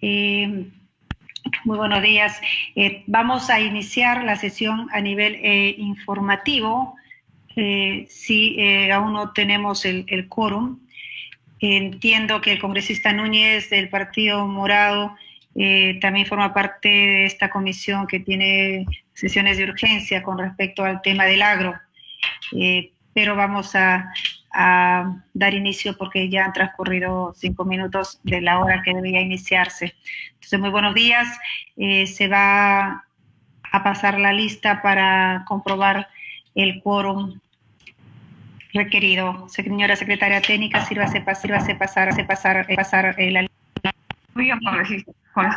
Muy buenos días. Vamos a iniciar la sesión a nivel informativo. Si aún no tenemos el quórum, entiendo que el congresista Núñez del Partido Morado también forma parte de esta comisión que tiene sesiones de urgencia con respecto al tema del agro. Pero vamos a dar inicio porque ya han transcurrido 5 minutos de la hora que debía iniciarse. Entonces, muy buenos días. Se va a pasar la lista para comprobar el quórum requerido. Señora secretaria técnica, sírvase pasar la lista. Muy bien, congresista. Con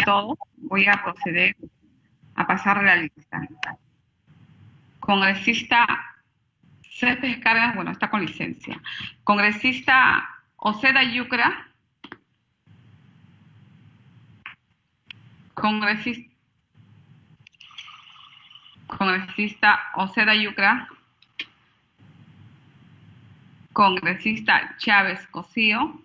todo, voy a proceder a pasar la lista. Congresista César Cárdenas, bueno, está con licencia. Congresista Oceda Yucra. Congresista Oceda Yucra. Congresista Chávez Cosío.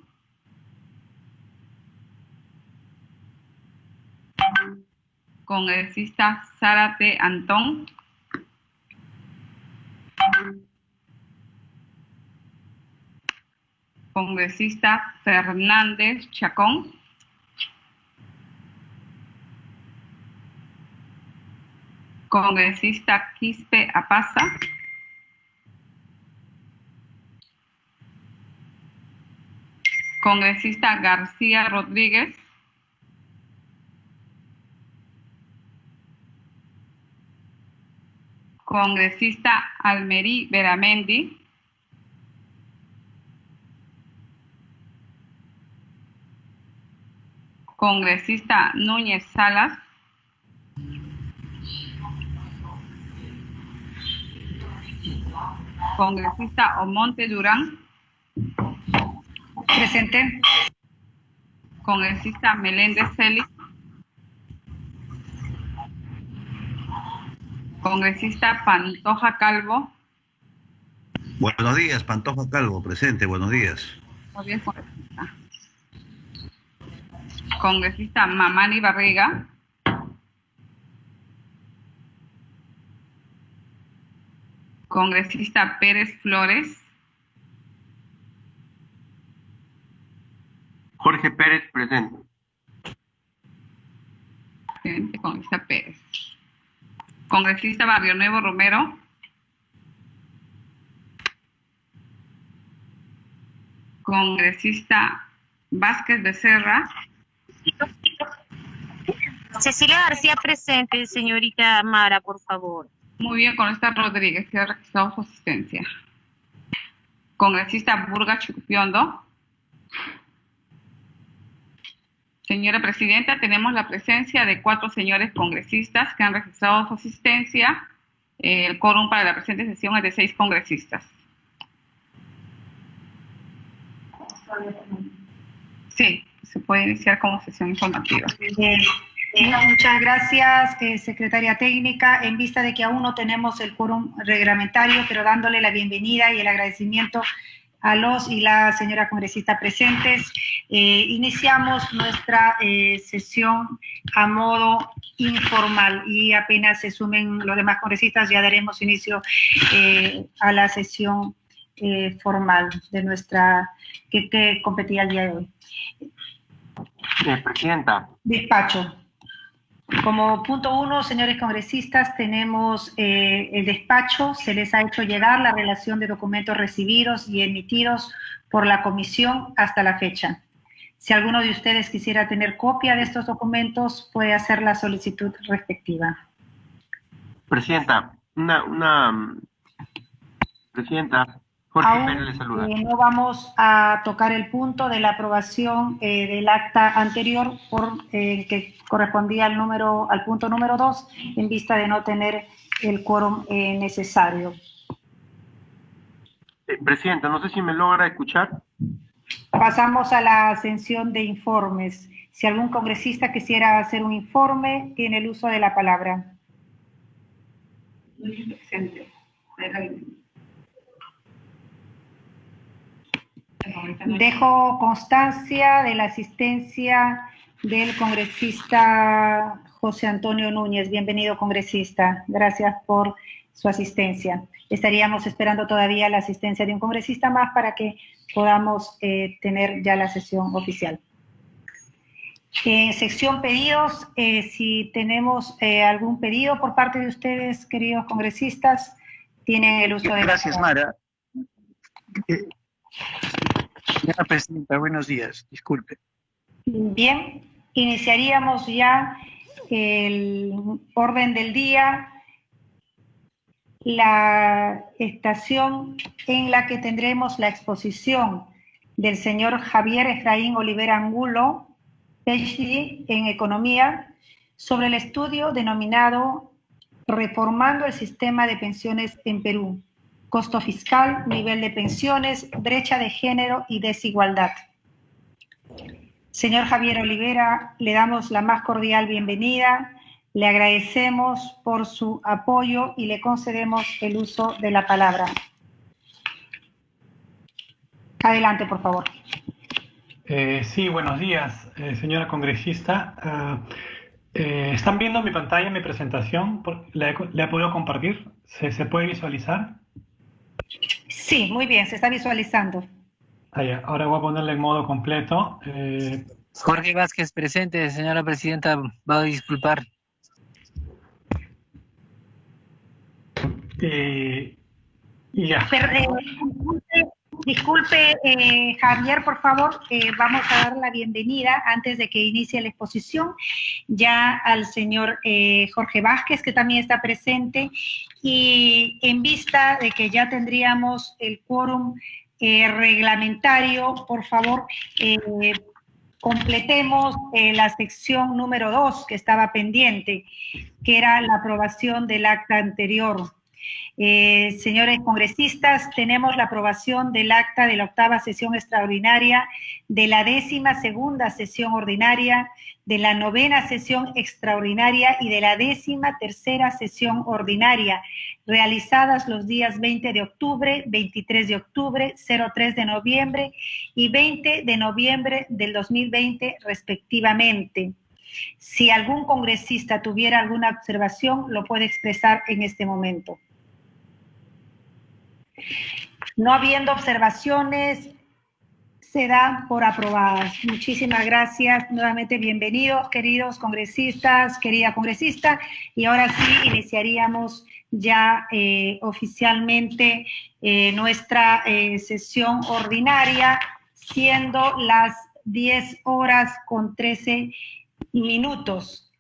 Congresista Zárate Antón. Congresista Fernández Chacón. Congresista Quispe Apaza. Congresista García Rodríguez. Congresista Almerí Beramendi. Congresista Núñez Salas. Congresista Omonte Durán. Presente. Congresista Meléndez Félix. Congresista Pantoja Calvo. Buenos días, Pantoja Calvo, presente, buenos días. Muy bien, congresista. Congresista Mamani Barriga. Congresista Pérez Flores. Jorge Pérez, presente. Presente, congresista Pérez. Congresista Barrio Nuevo Romero. Congresista Vázquez Becerra. Cecilia García presente, señorita Mara, por favor. Muy bien, congresista Rodríguez, que ha registrado su asistencia. Congresista Burga Chupiondo. Señora Presidenta, tenemos la presencia de 4 señores congresistas que han registrado su asistencia. El quórum para la presente sesión es de 6 congresistas. Sí, se puede iniciar como sesión informativa. Muchas gracias, secretaria técnica. En vista de que aún no tenemos el quórum reglamentario, pero dándole la bienvenida y el agradecimiento a los y la señora congresista presentes, iniciamos nuestra sesión a modo informal y apenas se sumen los demás congresistas ya daremos inicio a la sesión formal de nuestra que competía el día de hoy. Presidenta. Despacho. Como punto 1, señores congresistas, tenemos el despacho. Se les ha hecho llegar la relación de documentos recibidos y emitidos por la comisión hasta la fecha. Si alguno de ustedes quisiera tener copia de estos documentos, puede hacer la solicitud respectiva. Presidenta, Presidenta, Jorge Pérez le saluda. No vamos a tocar el punto de la aprobación del acta anterior que correspondía al punto número 2 en vista de no tener el quórum necesario. Presidenta, no sé si me logra escuchar. Pasamos a la ascensión de informes. Si algún congresista quisiera hacer un informe, tiene el uso de la palabra. Dejo constancia de la asistencia del congresista José Antonio Núñez. Bienvenido, congresista. Gracias por su asistencia. Estaríamos esperando todavía la asistencia de un congresista más para que podamos tener ya la sesión oficial. En sección pedidos, si tenemos algún pedido por parte de ustedes, queridos congresistas, tienen el uso de... Gracias, Mara. Señora Presidenta, buenos días. Disculpe. Bien, iniciaríamos ya el orden del día, la estación en la que tendremos la exposición del señor Javier Efraín Olivera Angulo, PhD en Economía, sobre el estudio denominado Reformando el sistema de pensiones en Perú, costo fiscal, nivel de pensiones, brecha de género y desigualdad. Señor Javier Olivera, le damos la más cordial bienvenida, le agradecemos por su apoyo y le concedemos el uso de la palabra. Adelante, por favor. Sí, buenos días, señora congresista. ¿Están viendo mi pantalla, mi presentación? ¿La he podido compartir? ¿Se puede visualizar? Sí, muy bien, se está visualizando. Ahora voy a ponerle en modo completo. Jorge Vázquez presente, señora presidenta, va a disculpar. Ya. Disculpe, Javier, por favor, vamos a dar la bienvenida antes de que inicie la exposición ya al señor Jorge Vázquez, que también está presente, y en vista de que ya tendríamos el quórum reglamentario, por favor, completemos la sección número 2 que estaba pendiente, que era la aprobación del acta anterior. Señores congresistas, tenemos la aprobación del acta de la 8ª sesión extraordinaria, de la 12ª sesión ordinaria, de la 9ª sesión extraordinaria y de la 13ª sesión ordinaria, realizadas los días 20 de octubre, 23 de octubre, 03 de noviembre y 20 de noviembre del 2020 respectivamente. Si algún congresista tuviera alguna observación, lo puede expresar en este momento. No habiendo observaciones, se dan por aprobadas. Muchísimas gracias. Nuevamente bienvenidos, queridos congresistas, querida congresista. Y ahora sí, iniciaríamos ya oficialmente nuestra sesión ordinaria, siendo las 10:13 minutos.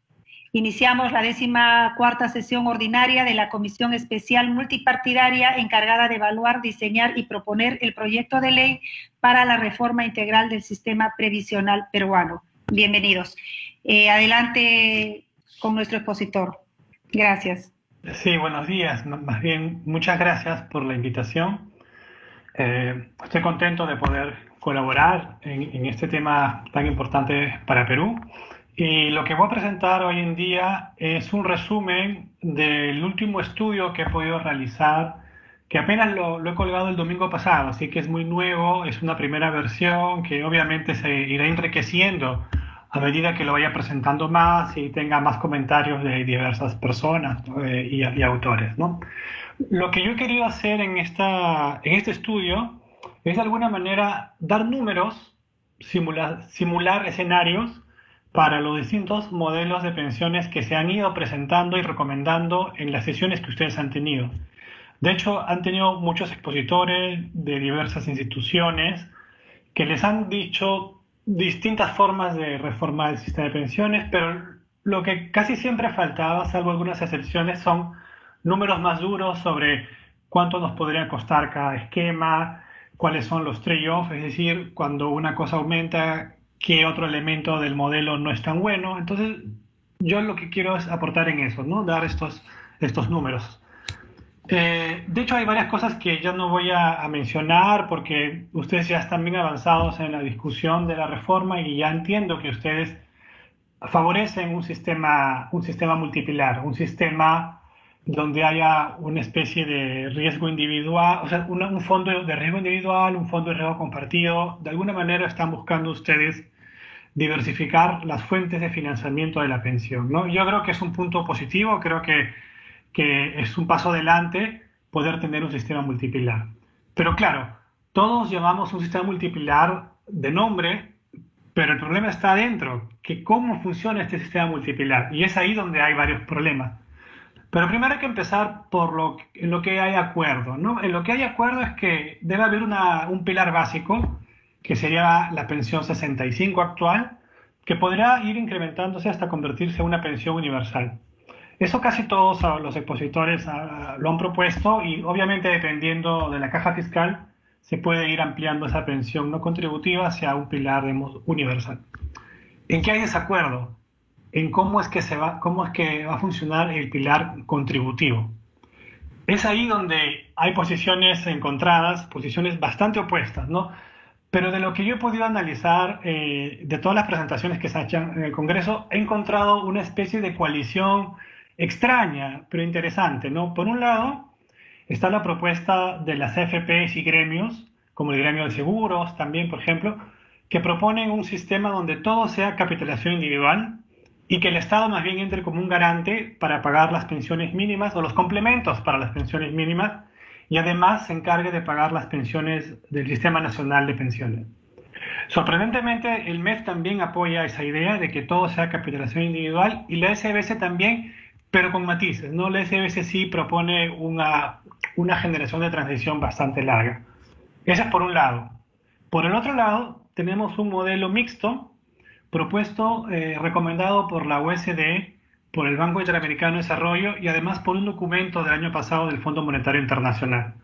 Iniciamos la 14ª sesión ordinaria de la Comisión Especial Multipartidaria encargada de evaluar, diseñar y proponer el proyecto de ley para la reforma integral del sistema previsional peruano. Bienvenidos. Adelante con nuestro expositor. Gracias. Sí, buenos días. Más bien, muchas gracias por la invitación. Estoy contento de poder colaborar en este tema tan importante para Perú. Y lo que voy a presentar hoy en día es un resumen del último estudio que he podido realizar, que apenas lo he colgado el domingo pasado, así que es muy nuevo, es una primera versión que obviamente se irá enriqueciendo a medida que lo vaya presentando más y tenga más comentarios de diversas personas y autores, ¿no? Lo que yo he querido hacer en este estudio es de alguna manera dar números, simular escenarios para los distintos modelos de pensiones que se han ido presentando y recomendando en las sesiones que ustedes han tenido. De hecho, han tenido muchos expositores de diversas instituciones que les han dicho distintas formas de reformar el sistema de pensiones, pero lo que casi siempre faltaba, salvo algunas excepciones, son números más duros sobre cuánto nos podría costar cada esquema, cuáles son los trade-offs, es decir, cuando una cosa aumenta, qué otro elemento del modelo no es tan bueno. Entonces, yo lo que quiero es aportar en eso, ¿no? Dar estos números. De hecho, hay varias cosas que ya no voy a mencionar porque ustedes ya están bien avanzados en la discusión de la reforma y ya entiendo que ustedes favorecen un sistema multipilar, un sistema donde haya una especie de riesgo individual, o sea, un fondo de riesgo individual, un fondo de riesgo compartido. De alguna manera están buscando ustedes diversificar las fuentes de financiamiento de la pensión, ¿no? Yo creo que es un punto positivo, creo que es un paso adelante poder tener un sistema multipilar. Pero claro, todos llamamos un sistema multipilar de nombre, pero el problema está adentro, que cómo funciona este sistema multipilar. Y es ahí donde hay varios problemas. Pero primero hay que empezar por en lo que hay acuerdo, ¿no? En lo que hay acuerdo es que debe haber un pilar básico, que sería la pensión 65 actual, que podrá ir incrementándose hasta convertirse en una pensión universal. Eso casi todos los expositores lo han propuesto y obviamente dependiendo de la caja fiscal se puede ir ampliando esa pensión no contributiva hacia un pilar universal. ¿En qué hay desacuerdo? En cómo es que va a funcionar el pilar contributivo. Es ahí donde hay posiciones encontradas, posiciones bastante opuestas, ¿no? Pero de lo que yo he podido analizar, de todas las presentaciones que se han hecho en el Congreso, he encontrado una especie de coalición extraña, pero interesante, ¿no? Por un lado, está la propuesta de las AFPs y gremios, como el gremio de seguros también, por ejemplo, que proponen un sistema donde todo sea capitalización individual y que el Estado más bien entre como un garante para pagar las pensiones mínimas o los complementos para las pensiones mínimas y además se encargue de pagar las pensiones del Sistema Nacional de Pensiones. Sorprendentemente, el MEF también apoya esa idea de que todo sea capitalización individual y la SBS también, pero con matices, ¿no? La SBS sí propone una generación de transición bastante larga. Ese es por un lado. Por el otro lado, tenemos un modelo mixto propuesto, recomendado por la OSDE, por el Banco Interamericano de Desarrollo y además por un documento del año pasado del Fondo Monetario Internacional.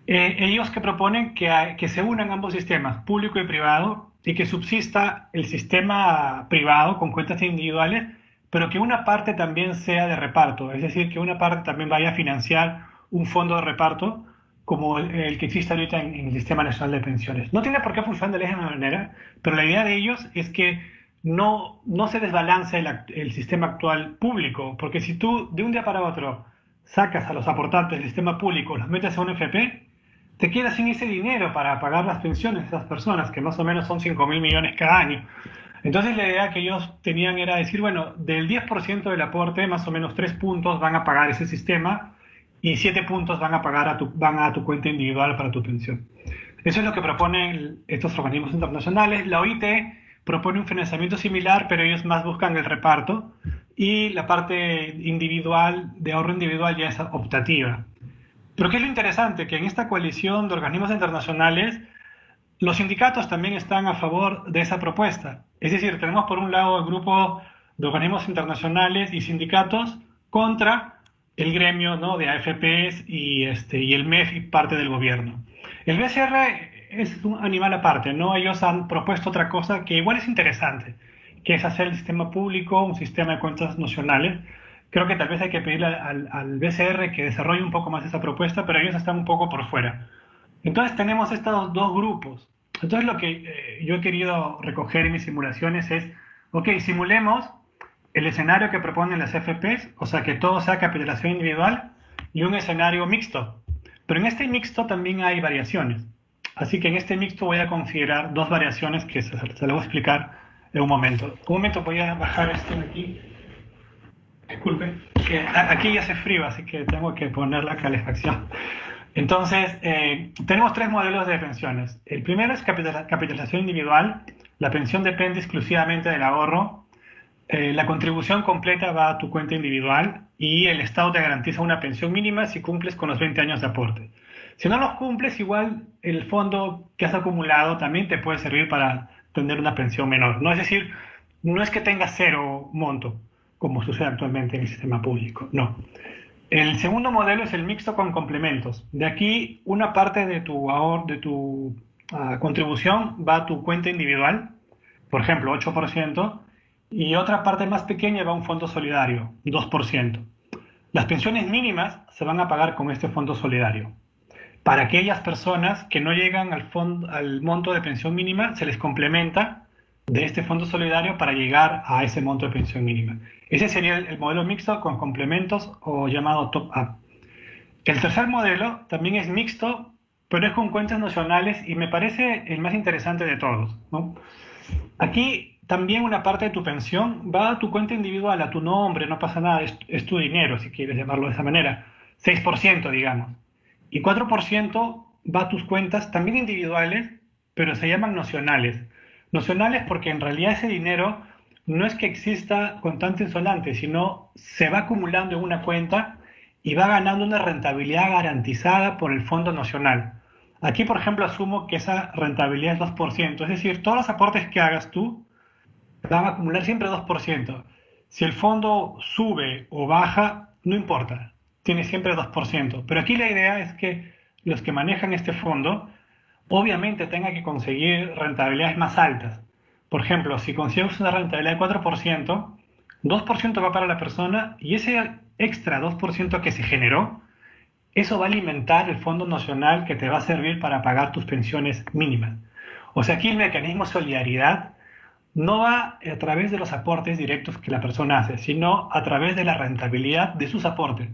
Ellos que proponen que se unan ambos sistemas, público y privado, y que subsista el sistema privado con cuentas individuales, pero que una parte también sea de reparto, es decir, que una parte también vaya a financiar un fondo de reparto como el que existe ahorita en el Sistema Nacional de Pensiones. No tiene por qué funcionar de la misma manera, pero la idea de ellos es que no se desbalance el sistema actual público, porque si tú de un día para otro sacas a los aportantes del sistema público, los metes a un FP, te quedas sin ese dinero para pagar las pensiones de esas personas, que más o menos son 5.000 millones cada año. Entonces la idea que ellos tenían era decir, bueno, del 10% del aporte, más o menos 3 puntos van a pagar ese sistema y 7 puntos van a tu cuenta individual para tu pensión. Eso es lo que proponen estos organismos internacionales. La OIT propone un financiamiento similar, pero ellos más buscan el reparto y la parte individual, de ahorro individual, ya es optativa. Pero ¿qué es lo interesante? Que en esta coalición de organismos internacionales, los sindicatos también están a favor de esa propuesta. Es decir, tenemos por un lado el grupo de organismos internacionales y sindicatos contra el gremio, ¿no?, de AFPs y el MEF y parte del gobierno. El BCR es un animal aparte, ¿no? Ellos han propuesto otra cosa que igual es interesante, que es hacer el sistema público un sistema de cuentas nacionales. Creo que tal vez hay que pedirle al BCR que desarrolle un poco más esa propuesta, pero ellos están un poco por fuera. Entonces tenemos estos dos grupos. Entonces lo que yo he querido recoger en mis simulaciones es, ok, simulemos el escenario que proponen las FPs, o sea que todo sea capitalización individual, y un escenario mixto. Pero en este mixto también hay variaciones. Así que en este mixto voy a considerar dos variaciones que se las voy a explicar en un momento. Un momento, voy a bajar esto de aquí. Disculpe, que aquí ya hace frío, así que tengo que poner la calefacción. Entonces, tenemos tres modelos de pensiones. El primero es capitalización individual. La pensión depende exclusivamente del ahorro. La contribución completa va a tu cuenta individual y el Estado te garantiza una pensión mínima si cumples con los 20 años de aporte. Si no los cumples, igual el fondo que has acumulado también te puede servir para tener una pensión menor, ¿no? Es decir, no es que tengas cero monto, como sucede actualmente en el sistema público, no. El segundo modelo es el mixto con complementos. De aquí, una parte de tu contribución va a tu cuenta individual, por ejemplo, 8%, y otra parte más pequeña va a un fondo solidario, 2%. Las pensiones mínimas se van a pagar con este fondo solidario. Para aquellas personas que no llegan al monto de pensión mínima, se les complementa de este fondo solidario para llegar a ese monto de pensión mínima. Ese sería el modelo mixto con complementos o llamado top-up. El tercer modelo también es mixto, pero es con cuentas nacionales y me parece el más interesante de todos, ¿no? Aquí también una parte de tu pensión va a tu cuenta individual, a tu nombre, no pasa nada, es tu dinero, si quieres llamarlo de esa manera. 6%, digamos. Y 4% va a tus cuentas también individuales, pero se llaman nocionales. Nocionales porque en realidad ese dinero no es que exista contante en sonante, sino se va acumulando en una cuenta y va ganando una rentabilidad garantizada por el Fondo Nacional. Aquí, por ejemplo, asumo que esa rentabilidad es 2%, es decir, todos los aportes que hagas tú van a acumular siempre 2%. Si el fondo sube o baja, no importa, tiene siempre 2%. Pero aquí la idea es que los que manejan este fondo, obviamente tengan que conseguir rentabilidades más altas. Por ejemplo, si consigues una rentabilidad de 4%, 2% va para la persona y ese extra 2% que se generó, eso va a alimentar el Fondo Nacional que te va a servir para pagar tus pensiones mínimas. O sea, aquí el mecanismo de solidaridad no va a través de los aportes directos que la persona hace, sino a través de la rentabilidad de sus aportes.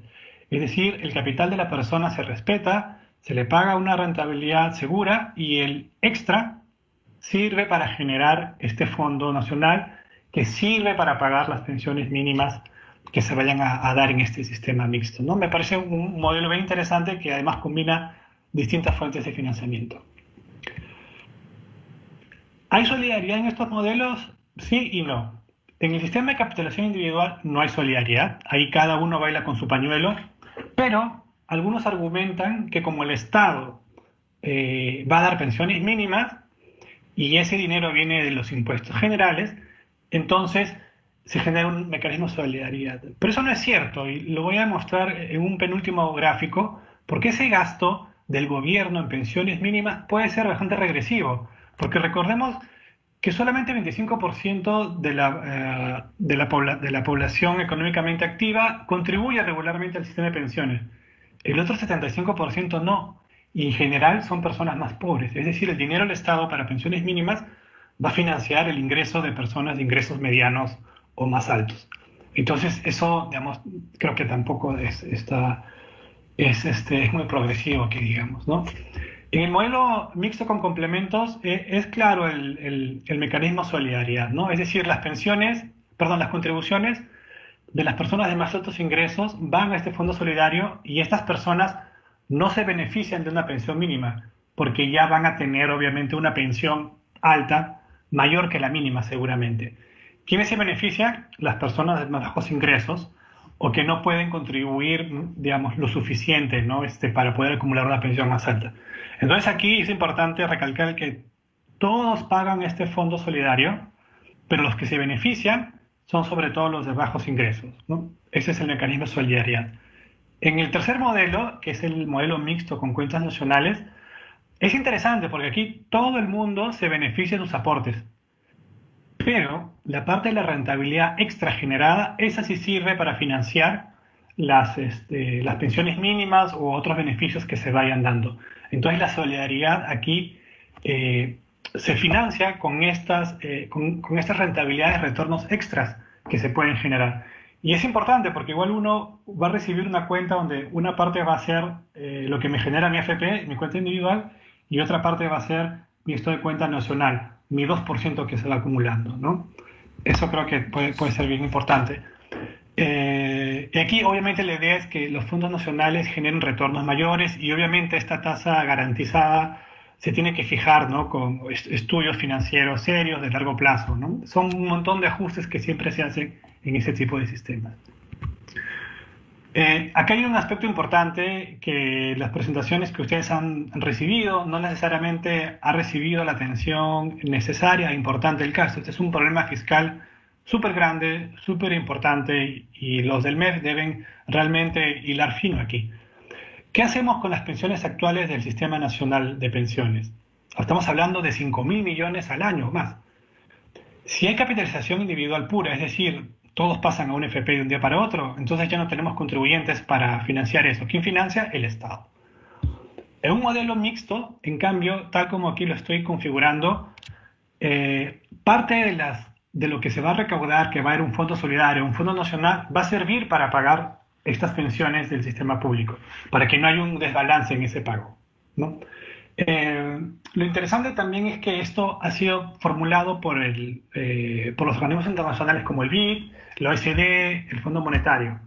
Es decir, el capital de la persona se respeta, se le paga una rentabilidad segura y el extra sirve para generar este Fondo Nacional que sirve para pagar las pensiones mínimas que se vayan a dar en este sistema mixto, ¿no? Me parece un modelo bien interesante que además combina distintas fuentes de financiamiento. ¿Hay solidaridad en estos modelos? Sí y no. En el sistema de capitalización individual no hay solidaridad, ahí cada uno baila con su pañuelo, pero algunos argumentan que como el Estado va a dar pensiones mínimas y ese dinero viene de los impuestos generales, entonces se genera un mecanismo de solidaridad. Pero eso no es cierto y lo voy a mostrar en un penúltimo gráfico, porque ese gasto del gobierno en pensiones mínimas puede ser bastante regresivo, porque recordemos que solamente 25% de la población económicamente activa contribuye regularmente al sistema de pensiones. El otro 75% no, y en general son personas más pobres. Es decir, el dinero del Estado para pensiones mínimas va a financiar el ingreso de personas de ingresos medianos o más altos. Entonces, eso, digamos, creo que tampoco es muy progresivo, que digamos, ¿no? En el modelo mixto con complementos es claro el mecanismo de solidaridad, ¿no? Es decir, las contribuciones de las personas de más altos ingresos van a este fondo solidario y estas personas no se benefician de una pensión mínima, porque ya van a tener obviamente una pensión alta, mayor que la mínima seguramente. ¿Quiénes se benefician? Las personas de más bajos ingresos o que no pueden contribuir, digamos, lo suficiente, ¿no? Para poder acumular una pensión más alta. Entonces aquí es importante recalcar que todos pagan este fondo solidario, pero los que se benefician son sobre todo los de bajos ingresos, ¿no? Ese es el mecanismo de solidaridad. En el tercer modelo, que es el modelo mixto con cuentas nacionales, es interesante porque aquí todo el mundo se beneficia de sus aportes, pero la parte de la rentabilidad extra generada, esa sí sirve para financiar las pensiones mínimas u otros beneficios que se vayan dando. Entonces la solidaridad aquí se financia con estas rentabilidades, retornos extras que se pueden generar. Y es importante porque igual uno va a recibir una cuenta donde una parte va a ser lo que me genera mi AFP, mi cuenta individual, y otra parte va a ser mi estado de cuenta nacional, mi 2% que se va acumulando, ¿no? Eso creo que puede ser bien importante. Y aquí obviamente la idea es que los fondos nacionales generen retornos mayores y obviamente esta tasa garantizada se tiene que fijar, ¿no? Con estudios financieros serios de largo plazo, ¿no? Son un montón de ajustes que siempre se hacen en ese tipo de sistemas. Acá hay un aspecto importante que las presentaciones que ustedes han recibido no necesariamente ha recibido la atención necesaria e importante del caso. Este es un problema fiscal súper grande, súper importante y los del MEF deben realmente hilar fino aquí. ¿Qué hacemos con las pensiones actuales del Sistema Nacional de Pensiones? Estamos hablando de 5.000 millones al año más. Si hay capitalización individual pura, es decir, todos pasan a un FP de un día para otro, entonces ya no tenemos contribuyentes para financiar eso. ¿Quién financia? El Estado. En un modelo mixto, en cambio, tal como aquí lo estoy configurando, parte de lo que se va a recaudar, que va a ir un fondo solidario, un fondo nacional, va a servir para pagar estas pensiones del sistema público, para que no haya un desbalance en ese pago, ¿no? Lo interesante también es que esto ha sido formulado por los organismos internacionales como el BID, la OECD, el Fondo Monetario.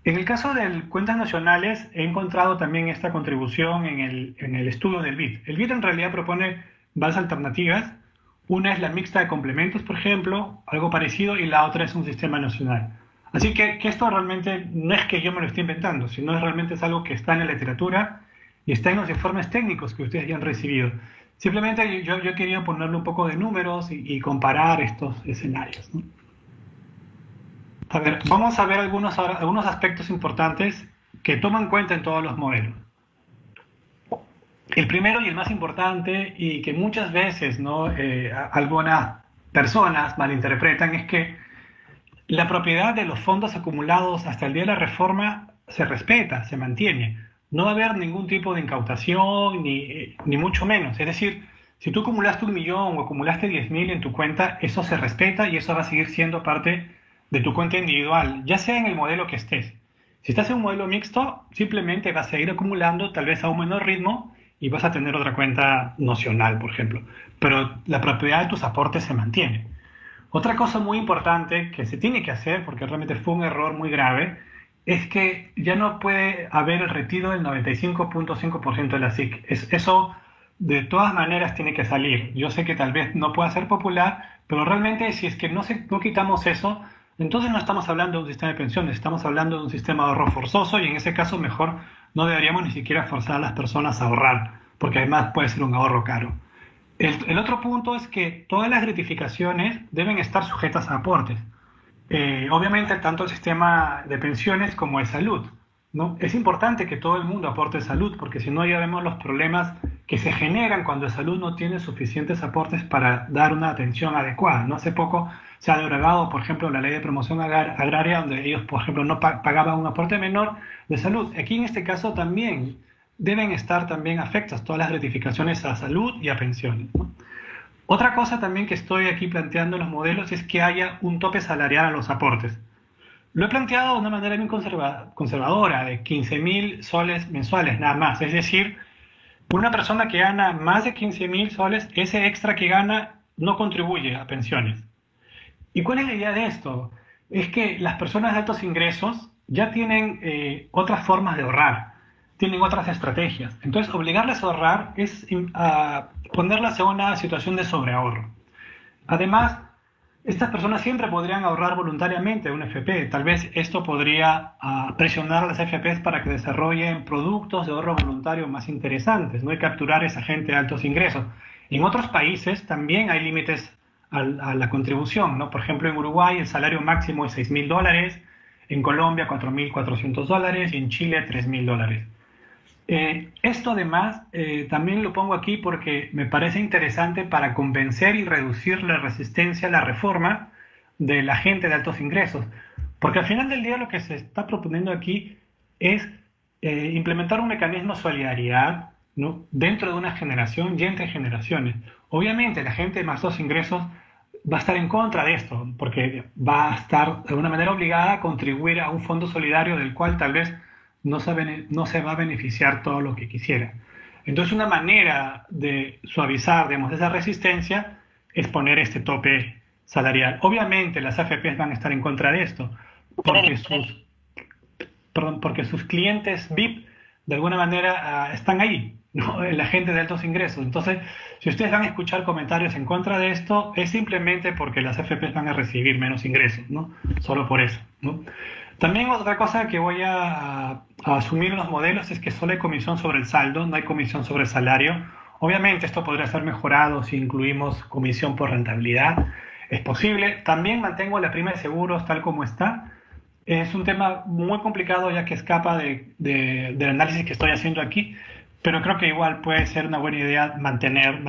En el caso de cuentas nacionales, he encontrado también esta contribución en el estudio del BID. El BID en realidad propone varias alternativas. Una es la mixta de complementos, por ejemplo, algo parecido, y la otra es un sistema nacional. Así que esto realmente no es que yo me lo esté inventando, sino realmente es algo que está en la literatura y está en los informes técnicos que ustedes ya han recibido. Simplemente yo he querido ponerle un poco de números y comparar estos escenarios, ¿no? A ver, vamos a ver algunos aspectos importantes que toman en cuenta en todos los modelos. El primero y el más importante, y que muchas veces, ¿no?, algunas personas malinterpretan, es que la propiedad de los fondos acumulados hasta el día de la reforma se respeta, se mantiene. No va a haber ningún tipo de incautación, ni mucho menos. Es decir, si tú acumulaste 1 millón o acumulaste 10.000 en tu cuenta, eso se respeta y eso va a seguir siendo parte de tu cuenta individual, ya sea en el modelo que estés. Si estás en un modelo mixto, simplemente vas a seguir acumulando, tal vez a un menor ritmo, y vas a tener otra cuenta nocional, por ejemplo. Pero la propiedad de tus aportes se mantiene. Otra cosa muy importante que se tiene que hacer, porque realmente fue un error muy grave, es que ya no puede haber el retiro del 95.5% de la SIC. Eso de todas maneras tiene que salir. Yo sé que tal vez no pueda ser popular, pero realmente si es que no quitamos eso, entonces no estamos hablando de un sistema de pensiones, estamos hablando de un sistema de ahorro forzoso, y en ese caso mejor no deberíamos ni siquiera forzar a las personas a ahorrar, porque además puede ser un ahorro caro. El otro punto es que todas las gratificaciones deben estar sujetas a aportes. Obviamente tanto el sistema de pensiones como de salud, ¿no? Es importante que todo el mundo aporte salud, porque si no ya vemos los problemas que se generan cuando la salud no tiene suficientes aportes para dar una atención adecuada, ¿no? Hace poco se ha derogado, por ejemplo, la ley de promoción agraria, donde ellos, por ejemplo, no pagaban un aporte menor de salud. Aquí en este caso también deben estar también afectas todas las gratificaciones a salud y a pensiones, ¿no? Otra cosa también que estoy aquí planteando en los modelos es que haya un tope salarial a los aportes. Lo he planteado de una manera bien conservadora, de 15.000 soles mensuales, nada más. Es decir, una persona que gana más de 15.000 soles, ese extra que gana no contribuye a pensiones. ¿Y cuál es la idea de esto? Es que las personas de altos ingresos ya tienen otras formas de ahorrar, tienen otras estrategias. Entonces, obligarles a ahorrar es ponerlas en una situación de sobreahorro. Además, estas personas siempre podrían ahorrar voluntariamente un FP. Tal vez esto podría presionar a las FPs para que desarrollen productos de ahorro voluntario más interesantes, ¿no? Y capturar a esa gente de altos ingresos. En otros países también hay límites a la contribución, ¿no? Por ejemplo, en Uruguay el salario máximo es $6.000, en Colombia $4.400 y en Chile $3.000. Esto además también lo pongo aquí porque me parece interesante para convencer y reducir la resistencia a la reforma de la gente de altos ingresos, porque al final del día lo que se está proponiendo aquí es implementar un mecanismo de solidaridad, ¿no?, dentro de una generación y entre generaciones. Obviamente la gente de más altos ingresos va a estar en contra de esto, porque va a estar de alguna manera obligada a contribuir a un fondo solidario del cual tal vez no se va a beneficiar todo lo que quisiera. Entonces una manera de suavizar, digamos, esa resistencia es poner este tope salarial. Obviamente las AFPs van a estar en contra de esto, porque sus clientes VIP de alguna manera están ahí, ¿no?, la gente de altos ingresos. Entonces, si ustedes van a escuchar comentarios en contra de esto, es simplemente porque las AFPs van a recibir menos ingresos, ¿no? Solo por eso, ¿no? También otra cosa que voy a asumir en los modelos es que solo hay comisión sobre el saldo, no hay comisión sobre el salario. Obviamente esto podría ser mejorado si incluimos comisión por rentabilidad. Es posible. También mantengo la prima de seguros tal como está. Es un tema muy complicado ya que escapa del análisis que estoy haciendo aquí, pero creo que igual puede ser una buena idea mantener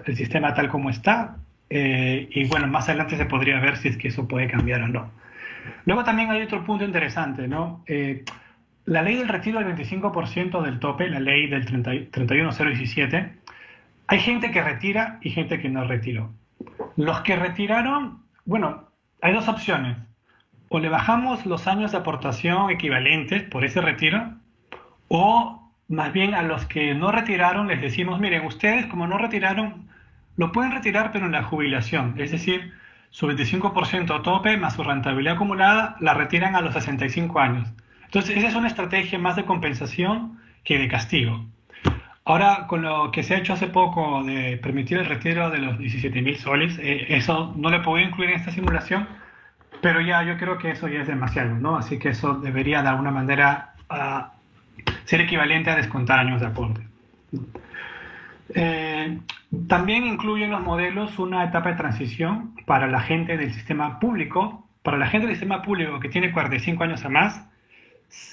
el sistema tal como está. Y bueno, más adelante se podría ver si es que eso puede cambiar o no. Luego también hay otro punto interesante, ¿no? La ley del retiro del 25% del tope, la ley del 31017, hay gente que retira y gente que no retiró. Los que retiraron, bueno, hay dos opciones. O le bajamos los años de aportación equivalentes por ese retiro, o más bien a los que no retiraron les decimos, miren, ustedes como no retiraron, lo pueden retirar pero en la jubilación, es decir, su 25% tope más su rentabilidad acumulada la retiran a los 65 años. Entonces esa es una estrategia más de compensación que de castigo. Ahora, con lo que se ha hecho hace poco de permitir el retiro de los 17.000 soles, eso no le puedo incluir en esta simulación, pero ya yo creo que eso ya es demasiado, ¿no? Así que eso debería de alguna manera ser equivalente a descontar años de aporte. También incluyen los modelos una etapa de transición para la gente del sistema público. Para la gente del sistema público que tiene 45 años o más,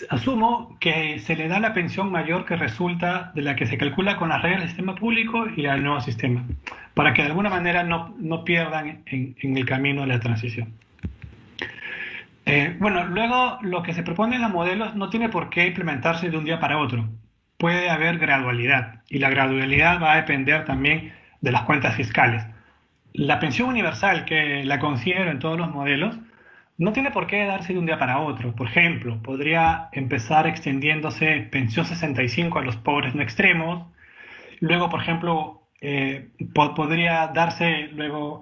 asumo que se le da la pensión mayor que resulta de la que se calcula con las reglas del sistema público y al nuevo sistema, para que de alguna manera no pierdan en el camino de la transición. Bueno, luego lo que se propone en los modelos no tiene por qué implementarse de un día para otro. Puede haber gradualidad y la gradualidad va a depender también de las cuentas fiscales. La pensión universal, que la considero en todos los modelos, no tiene por qué darse de un día para otro. Por ejemplo, podría empezar extendiéndose pensión 65 a los pobres no extremos. Luego, por ejemplo, podría darse luego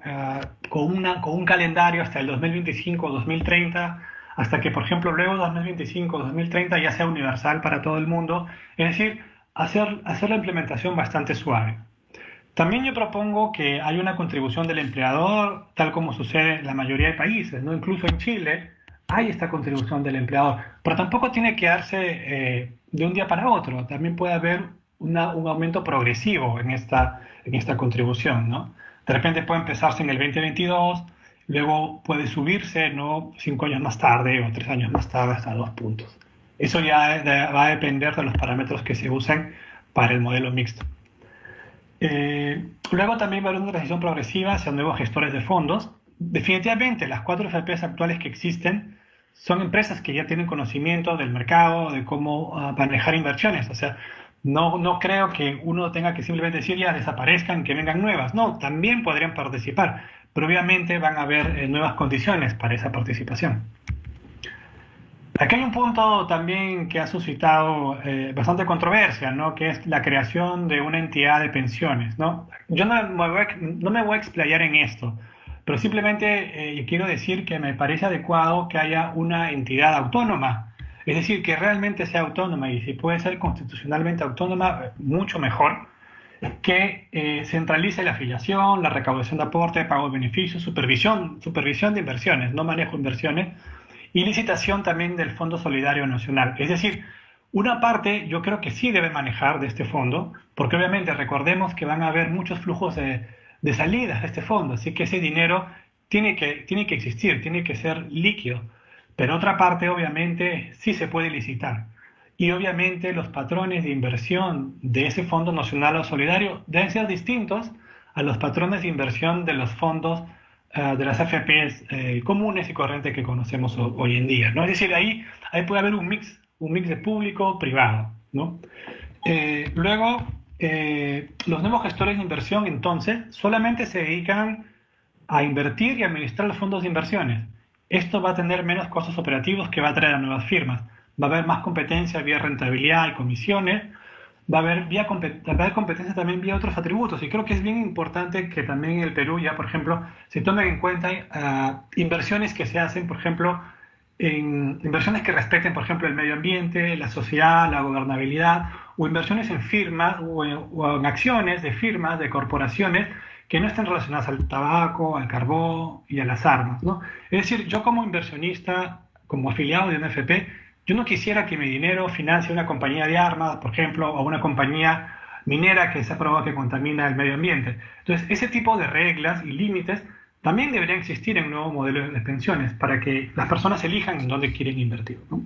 con un calendario hasta el 2025 o 2030, hasta que, por ejemplo, luego 2025 o 2030 ya sea universal para todo el mundo. Es decir, hacer la implementación bastante suave. También yo propongo que haya una contribución del empleador, tal como sucede en la mayoría de países, ¿no? Incluso en Chile hay esta contribución del empleador, pero tampoco tiene que darse de un día para otro. También puede haber un aumento progresivo en esta contribución, ¿no? De repente puede empezarse en el 2022, luego puede subirse, ¿no? 5 años más tarde o 3 años más tarde hasta 2 puntos. Eso ya va a depender de los parámetros que se usen para el modelo mixto. Luego también va a haber una transición progresiva hacia nuevos gestores de fondos. Definitivamente las 4 FPs actuales que existen son empresas que ya tienen conocimiento del mercado, de cómo manejar inversiones. O sea, no creo que uno tenga que simplemente decir ya desaparezcan, que vengan nuevas. No, también podrían participar, pero obviamente van a haber nuevas condiciones para esa participación. Aquí hay un punto también que ha suscitado bastante controversia, ¿no? Que es la creación de una entidad de pensiones, ¿no? Yo no me voy a explayar en esto, pero simplemente quiero decir que me parece adecuado que haya una entidad autónoma, es decir, que realmente sea autónoma, y si puede ser constitucionalmente autónoma, mucho mejor, que centralice la afiliación, la recaudación de aporte, pago de beneficios, supervisión de inversiones, no manejo inversiones, y licitación también del Fondo Solidario Nacional. Es decir, una parte yo creo que sí debe manejar de este fondo, porque obviamente recordemos que van a haber muchos flujos de salidas de este fondo, así que ese dinero tiene que existir, tiene que ser líquido, pero otra parte obviamente sí se puede licitar. Y obviamente los patrones de inversión de ese Fondo Nacional o Solidario deben ser distintos a los patrones de inversión de los fondos de las AFPs comunes y corrientes que conocemos hoy en día, ¿no? Es decir, ahí puede haber un mix de público-privado, ¿no? Luego, los nuevos gestores de inversión, entonces, solamente se dedican a invertir y administrar los fondos de inversiones. Esto va a tener menos costos operativos que va a traer a nuevas firmas. Va a haber más competencia vía rentabilidad y comisiones. Va a haber competencia también vía otros atributos, y creo que es bien importante que también en el Perú ya, por ejemplo, se tomen en cuenta inversiones que se hacen, por ejemplo, en inversiones que respeten, por ejemplo, el medio ambiente, la sociedad, la gobernabilidad, o inversiones en firmas o en acciones de firmas, de corporaciones que no estén relacionadas al tabaco, al carbón y a las armas, ¿no? Es decir, yo como inversionista, como afiliado de una FP, yo no quisiera que mi dinero financie una compañía de armas, por ejemplo, o una compañía minera que se ha probado que contamina el medio ambiente. Entonces, ese tipo de reglas y límites también deberían existir en un nuevo modelo de pensiones para que las personas elijan en dónde quieren invertir, ¿no?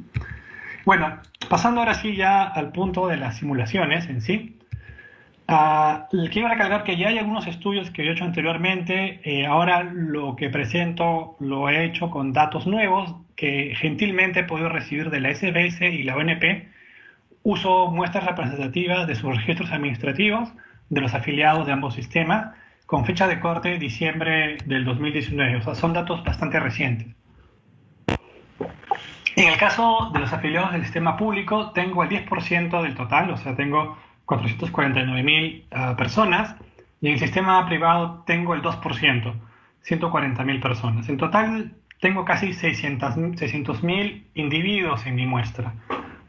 Bueno, pasando ahora sí ya al punto de las simulaciones en sí. Quiero recalcar que ya hay algunos estudios que yo he hecho anteriormente. Ahora lo que presento lo he hecho con datos nuevos que gentilmente he podido recibir de la SBS y la ONP. Uso muestras representativas de sus registros administrativos, de los afiliados de ambos sistemas, con fecha de corte diciembre del 2019, o sea, son datos bastante recientes. En el caso de los afiliados del sistema público, tengo el 10% del total, o sea, tengo 449.000 personas, y en el sistema privado tengo el 2%, 140.000 personas. En total, tengo casi 600.000 individuos en mi muestra,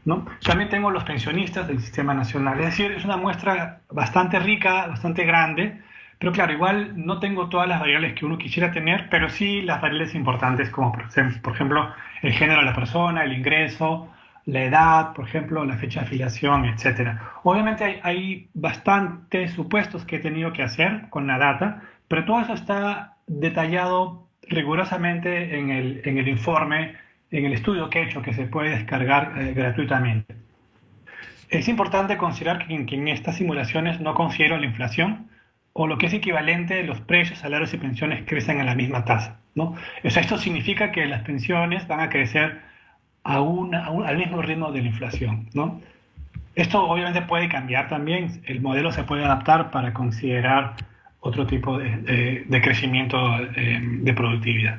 ¿no? También tengo los pensionistas del sistema nacional, es decir, es una muestra bastante rica, bastante grande, pero claro, igual no tengo todas las variables que uno quisiera tener, pero sí las variables importantes como por ejemplo el género de la persona, el ingreso, la edad, por ejemplo, la fecha de afiliación, etc. Obviamente hay bastantes supuestos que he tenido que hacer con la data, pero todo eso está detallado rigurosamente en el informe, en el estudio que he hecho, que se puede descargar gratuitamente. Es importante considerar que en estas simulaciones no considero la inflación, o lo que es equivalente, los precios, salarios y pensiones crecen a la misma tasa, ¿no? O sea, esto significa que las pensiones van a crecer al mismo ritmo de la inflación, ¿no? Esto obviamente puede cambiar también, el modelo se puede adaptar para considerar otro tipo de crecimiento de productividad.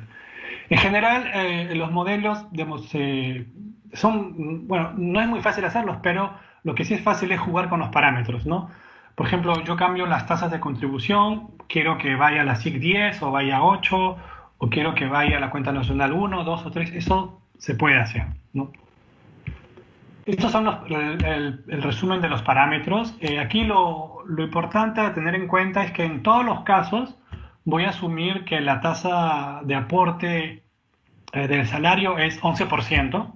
En general, los modelos, digamos, bueno, no es muy fácil hacerlos, pero lo que sí es fácil es jugar con los parámetros, ¿no? Por ejemplo, yo cambio las tasas de contribución, quiero que vaya a la SIC 10 o vaya a 8, o quiero que vaya a la cuenta nacional 1, 2 o 3, eso se puede hacer, ¿no? Estos son el resumen de los parámetros. Aquí lo importante a tener en cuenta es que en todos los casos voy a asumir que la tasa de aporte del salario es 11%.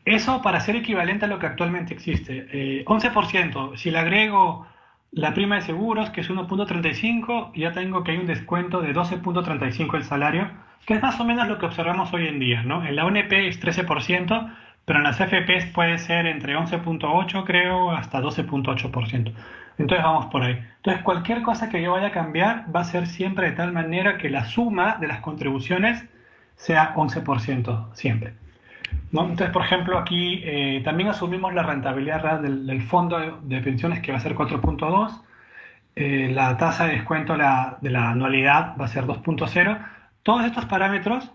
Eso para ser equivalente a lo que actualmente existe. 11%, si le agrego la prima de seguros, que es 1.35, ya tengo que hay un descuento de 12.35 el salario, que es más o menos lo que observamos hoy en día, ¿no? En la ONP es 13%, pero en las AFPs puede ser entre 11.8, creo, hasta 12.8%. Entonces vamos por ahí. Entonces cualquier cosa que yo vaya a cambiar va a ser siempre de tal manera que la suma de las contribuciones sea 11% siempre, ¿no? Entonces, por ejemplo, aquí también asumimos la rentabilidad real del fondo de pensiones, que va a ser 4.2. La tasa de descuento de la anualidad va a ser 2.0. Todos estos parámetros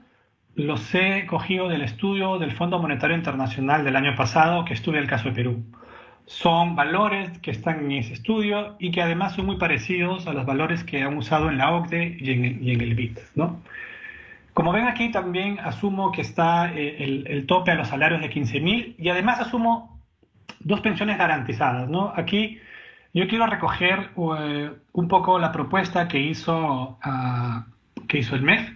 los he cogido del estudio del Fondo Monetario Internacional del año pasado, que estudia el caso de Perú. Son valores que están en ese estudio y que además son muy parecidos a los valores que han usado en la OCDE y en el BID, ¿no? Como ven aquí, también asumo que está el tope a los salarios de 15.000 y además asumo dos pensiones garantizadas, ¿no? Aquí yo quiero recoger un poco la propuesta que hizo el MEF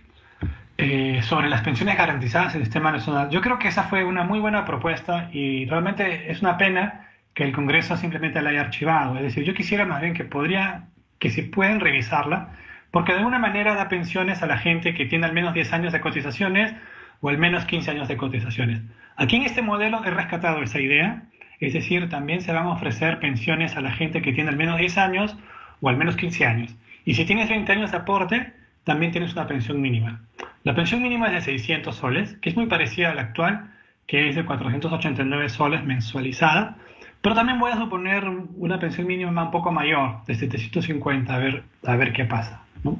sobre las pensiones garantizadas en el sistema nacional. Yo creo que esa fue una muy buena propuesta y realmente es una pena que el Congreso simplemente la haya archivado. Es decir, yo quisiera más bien que si pueden revisarla, porque de alguna manera da pensiones a la gente que tiene al menos 10 años de cotizaciones o al menos 15 años de cotizaciones. Aquí en este modelo he rescatado esa idea, es decir, también se van a ofrecer pensiones a la gente que tiene al menos 10 años o al menos 15 años. Y si tienes 20 años de aporte, también tienes una pensión mínima. La pensión mínima es de 600 soles, que es muy parecida a la actual, que es de 489 soles mensualizada, pero también voy a suponer una pensión mínima un poco mayor, de 750, a ver qué pasa, ¿no?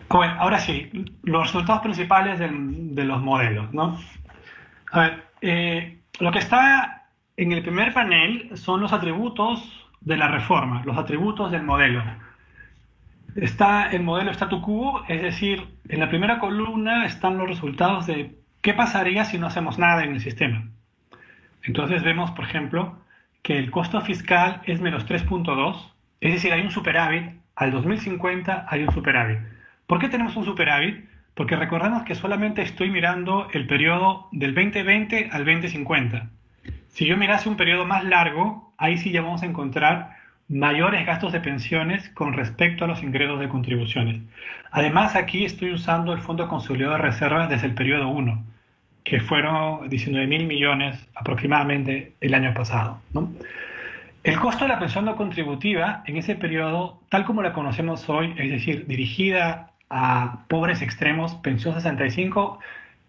Bueno, ahora sí, los resultados principales de los modelos, ¿no? A ver, lo que está en el primer panel son los atributos de la reforma, los atributos del modelo. Está el modelo statu quo, es decir, en la primera columna están los resultados de qué pasaría si no hacemos nada en el sistema. Entonces vemos, por ejemplo, que el costo fiscal es menos 3.2, es decir, hay un superávit, al 2050 hay un superávit. ¿Por qué tenemos un superávit? Porque recordemos que solamente estoy mirando el periodo del 2020 al 2050. Si yo mirase un periodo más largo, ahí sí ya vamos a encontrar mayores gastos de pensiones con respecto a los ingresos de contribuciones. Además, aquí estoy usando el Fondo Consolidado de Reservas desde el periodo 1, que fueron 19.000 millones aproximadamente el año pasado, ¿no? El costo de la pensión no contributiva en ese periodo, tal como la conocemos hoy, es decir, dirigida a pobres extremos, pensión 65,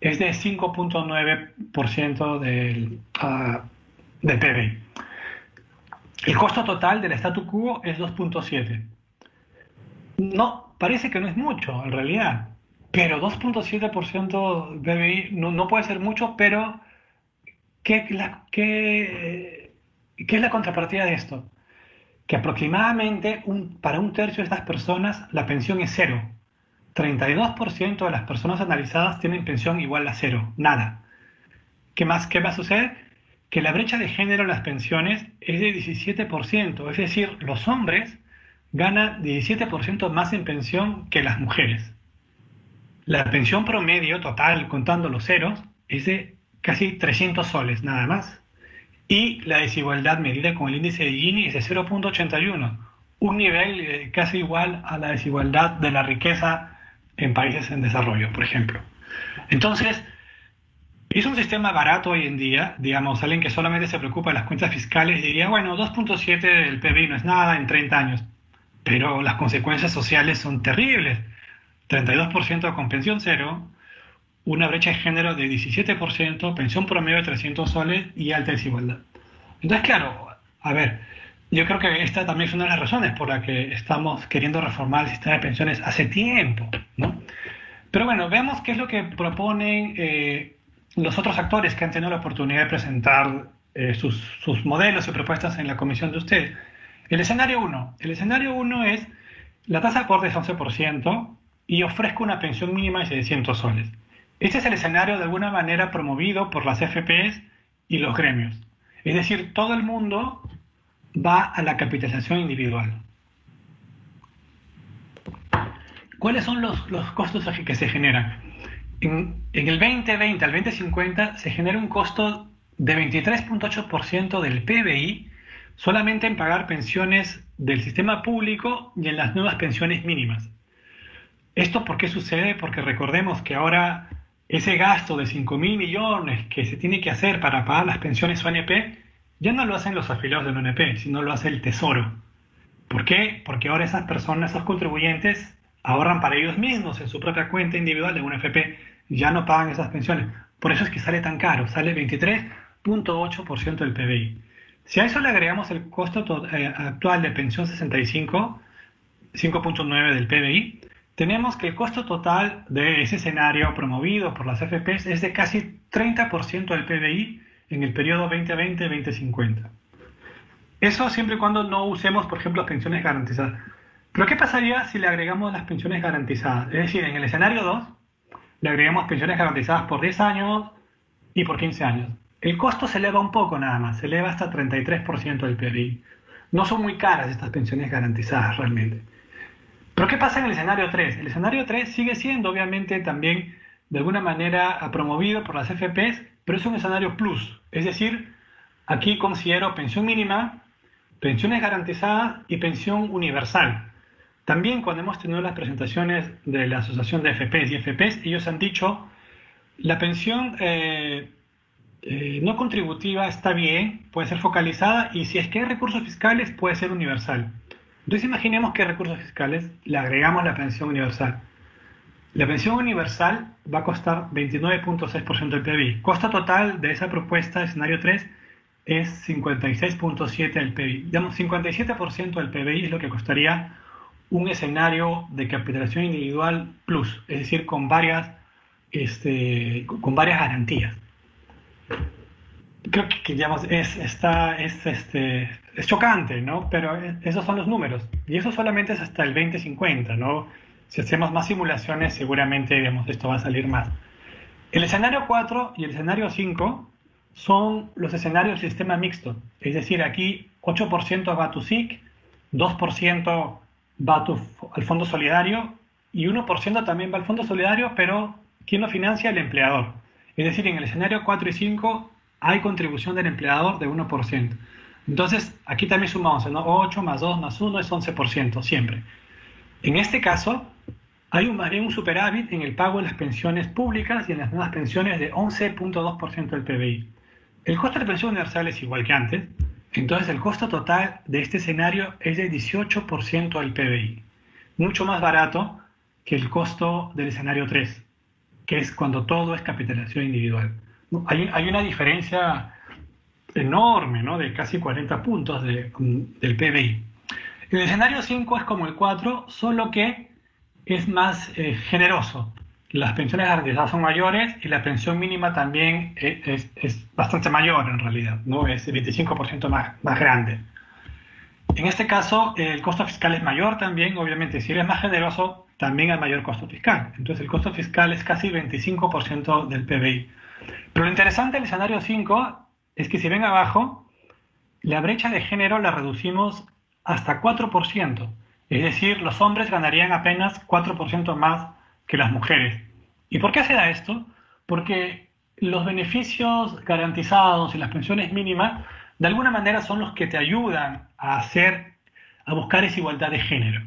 es de 5.9% del PBI. El costo total del statu quo es 2.7. No, parece que no es mucho en realidad, pero 2.7% del PBI no puede ser mucho, pero ¿qué es la contrapartida de esto? Que aproximadamente para un tercio de estas personas la pensión es cero. 32% de las personas analizadas tienen pensión igual a cero, nada. ¿Qué más? ¿Qué va a suceder? Que la brecha de género en las pensiones es de 17%, es decir, los hombres ganan 17% más en pensión que las mujeres. La pensión promedio total, contando los ceros, es de casi 300 soles, nada más. Y la desigualdad medida con el índice de Gini es de 0.81, un nivel casi igual a la desigualdad de la riqueza en países en desarrollo, por ejemplo. Entonces, es un sistema barato hoy en día, digamos, alguien que solamente se preocupa de las cuentas fiscales diría, bueno, 2.7 del PBI no es nada en 30 años, pero las consecuencias sociales son terribles. 32% con pensión cero, una brecha de género de 17%, pensión promedio de 300 soles y alta desigualdad. Entonces, claro, a ver, yo creo que esta también es una de las razones por la que estamos queriendo reformar el sistema de pensiones hace tiempo, ¿no? Pero bueno, veamos qué es lo que proponen los otros actores que han tenido la oportunidad de presentar sus modelos y propuestas en la comisión de ustedes. El escenario 1. El escenario 1 es la tasa de aporte es 11% y ofrezco una pensión mínima de 600 soles. Este es el escenario de alguna manera promovido por las FPs y los gremios. Es decir, todo el mundo va a la capitalización individual. ¿Cuáles son los costos que se generan? En el 2020 al 2050 se genera un costo de 23.8% del PBI solamente en pagar pensiones del sistema público y en las nuevas pensiones mínimas. ¿Esto por qué sucede? Porque recordemos que ahora ese gasto de 5.000 millones que se tiene que hacer para pagar las pensiones ONP ya no lo hacen los afiliados del ONP, sino lo hace el Tesoro. ¿Por qué? Porque ahora esas personas, esos contribuyentes, ahorran para ellos mismos en su propia cuenta individual de una FP, ya no pagan esas pensiones. Por eso es que sale tan caro, sale 23.8% del PBI. Si a eso le agregamos el costo actual de pensión 65, 5.9 del PBI, tenemos que el costo total de ese escenario promovido por las FPs es de casi 30% del PBI en el periodo 2020-2050. Eso siempre y cuando no usemos, por ejemplo, pensiones garantizadas. Pero ¿qué pasaría si le agregamos las pensiones garantizadas? Es decir, en el escenario 2, le agregamos pensiones garantizadas por 10 años y por 15 años. El costo se eleva un poco nada más, se eleva hasta 33% del PBI. No son muy caras estas pensiones garantizadas realmente. Pero ¿qué pasa en el escenario 3? El escenario 3 sigue siendo obviamente también de alguna manera promovido por las FPs, pero es un escenario plus. Es decir, aquí considero pensión mínima, pensiones garantizadas y pensión universal. También cuando hemos tenido las presentaciones de la Asociación de FPs y FPs, ellos han dicho la pensión no contributiva está bien, puede ser focalizada y si es que hay recursos fiscales puede ser universal. Entonces imaginemos que hay recursos fiscales, le agregamos la pensión universal. La pensión universal va a costar 29.6% del PBI. Costo total de esa propuesta, escenario 3, es 56.7% del PBI. Digamos, 57% del PBI es lo que costaría un escenario de capitalización individual plus, es decir, con varias garantías. Creo que digamos, es chocante, ¿no? Pero esos son los números. Y eso solamente es hasta el 2050, ¿no? Si hacemos más simulaciones, seguramente digamos, esto va a salir más. El escenario 4 y el escenario 5 son los escenarios del sistema mixto. Es decir, aquí 8% va a tu SIC, 2% va al Fondo Solidario y 1% también va al Fondo Solidario, pero ¿quién lo financia? El empleador. Es decir, en el escenario 4 y 5 hay contribución del empleador de 1%. Entonces, aquí también sumamos, ¿no? 8 más 2 más 1 es 11%, siempre. En este caso, hay un superávit en el pago de las pensiones públicas y en las nuevas pensiones de 11.2% del PBI. El costo de la pensión universal es igual que antes, entonces el costo total de este escenario es de 18% del PBI. Mucho más barato que el costo del escenario 3, que es cuando todo es capitalización individual. Hay una diferencia enorme, ¿no? De casi 40 puntos del PBI. El escenario 5 es como el 4, solo que es más generoso. Las pensiones garantizadas son mayores y la pensión mínima también es bastante mayor en realidad, ¿no? Es el 25% más grande. En este caso, el costo fiscal es mayor también, obviamente, si eres más generoso, también hay mayor costo fiscal. Entonces, el costo fiscal es casi 25% del PBI. Pero lo interesante del escenario 5 es que si ven abajo, la brecha de género la reducimos hasta 4%. Es decir, los hombres ganarían apenas 4% más que las mujeres. ¿Y por qué se da esto? Porque los beneficios garantizados y las pensiones mínimas de alguna manera son los que te ayudan a buscar esa igualdad de género.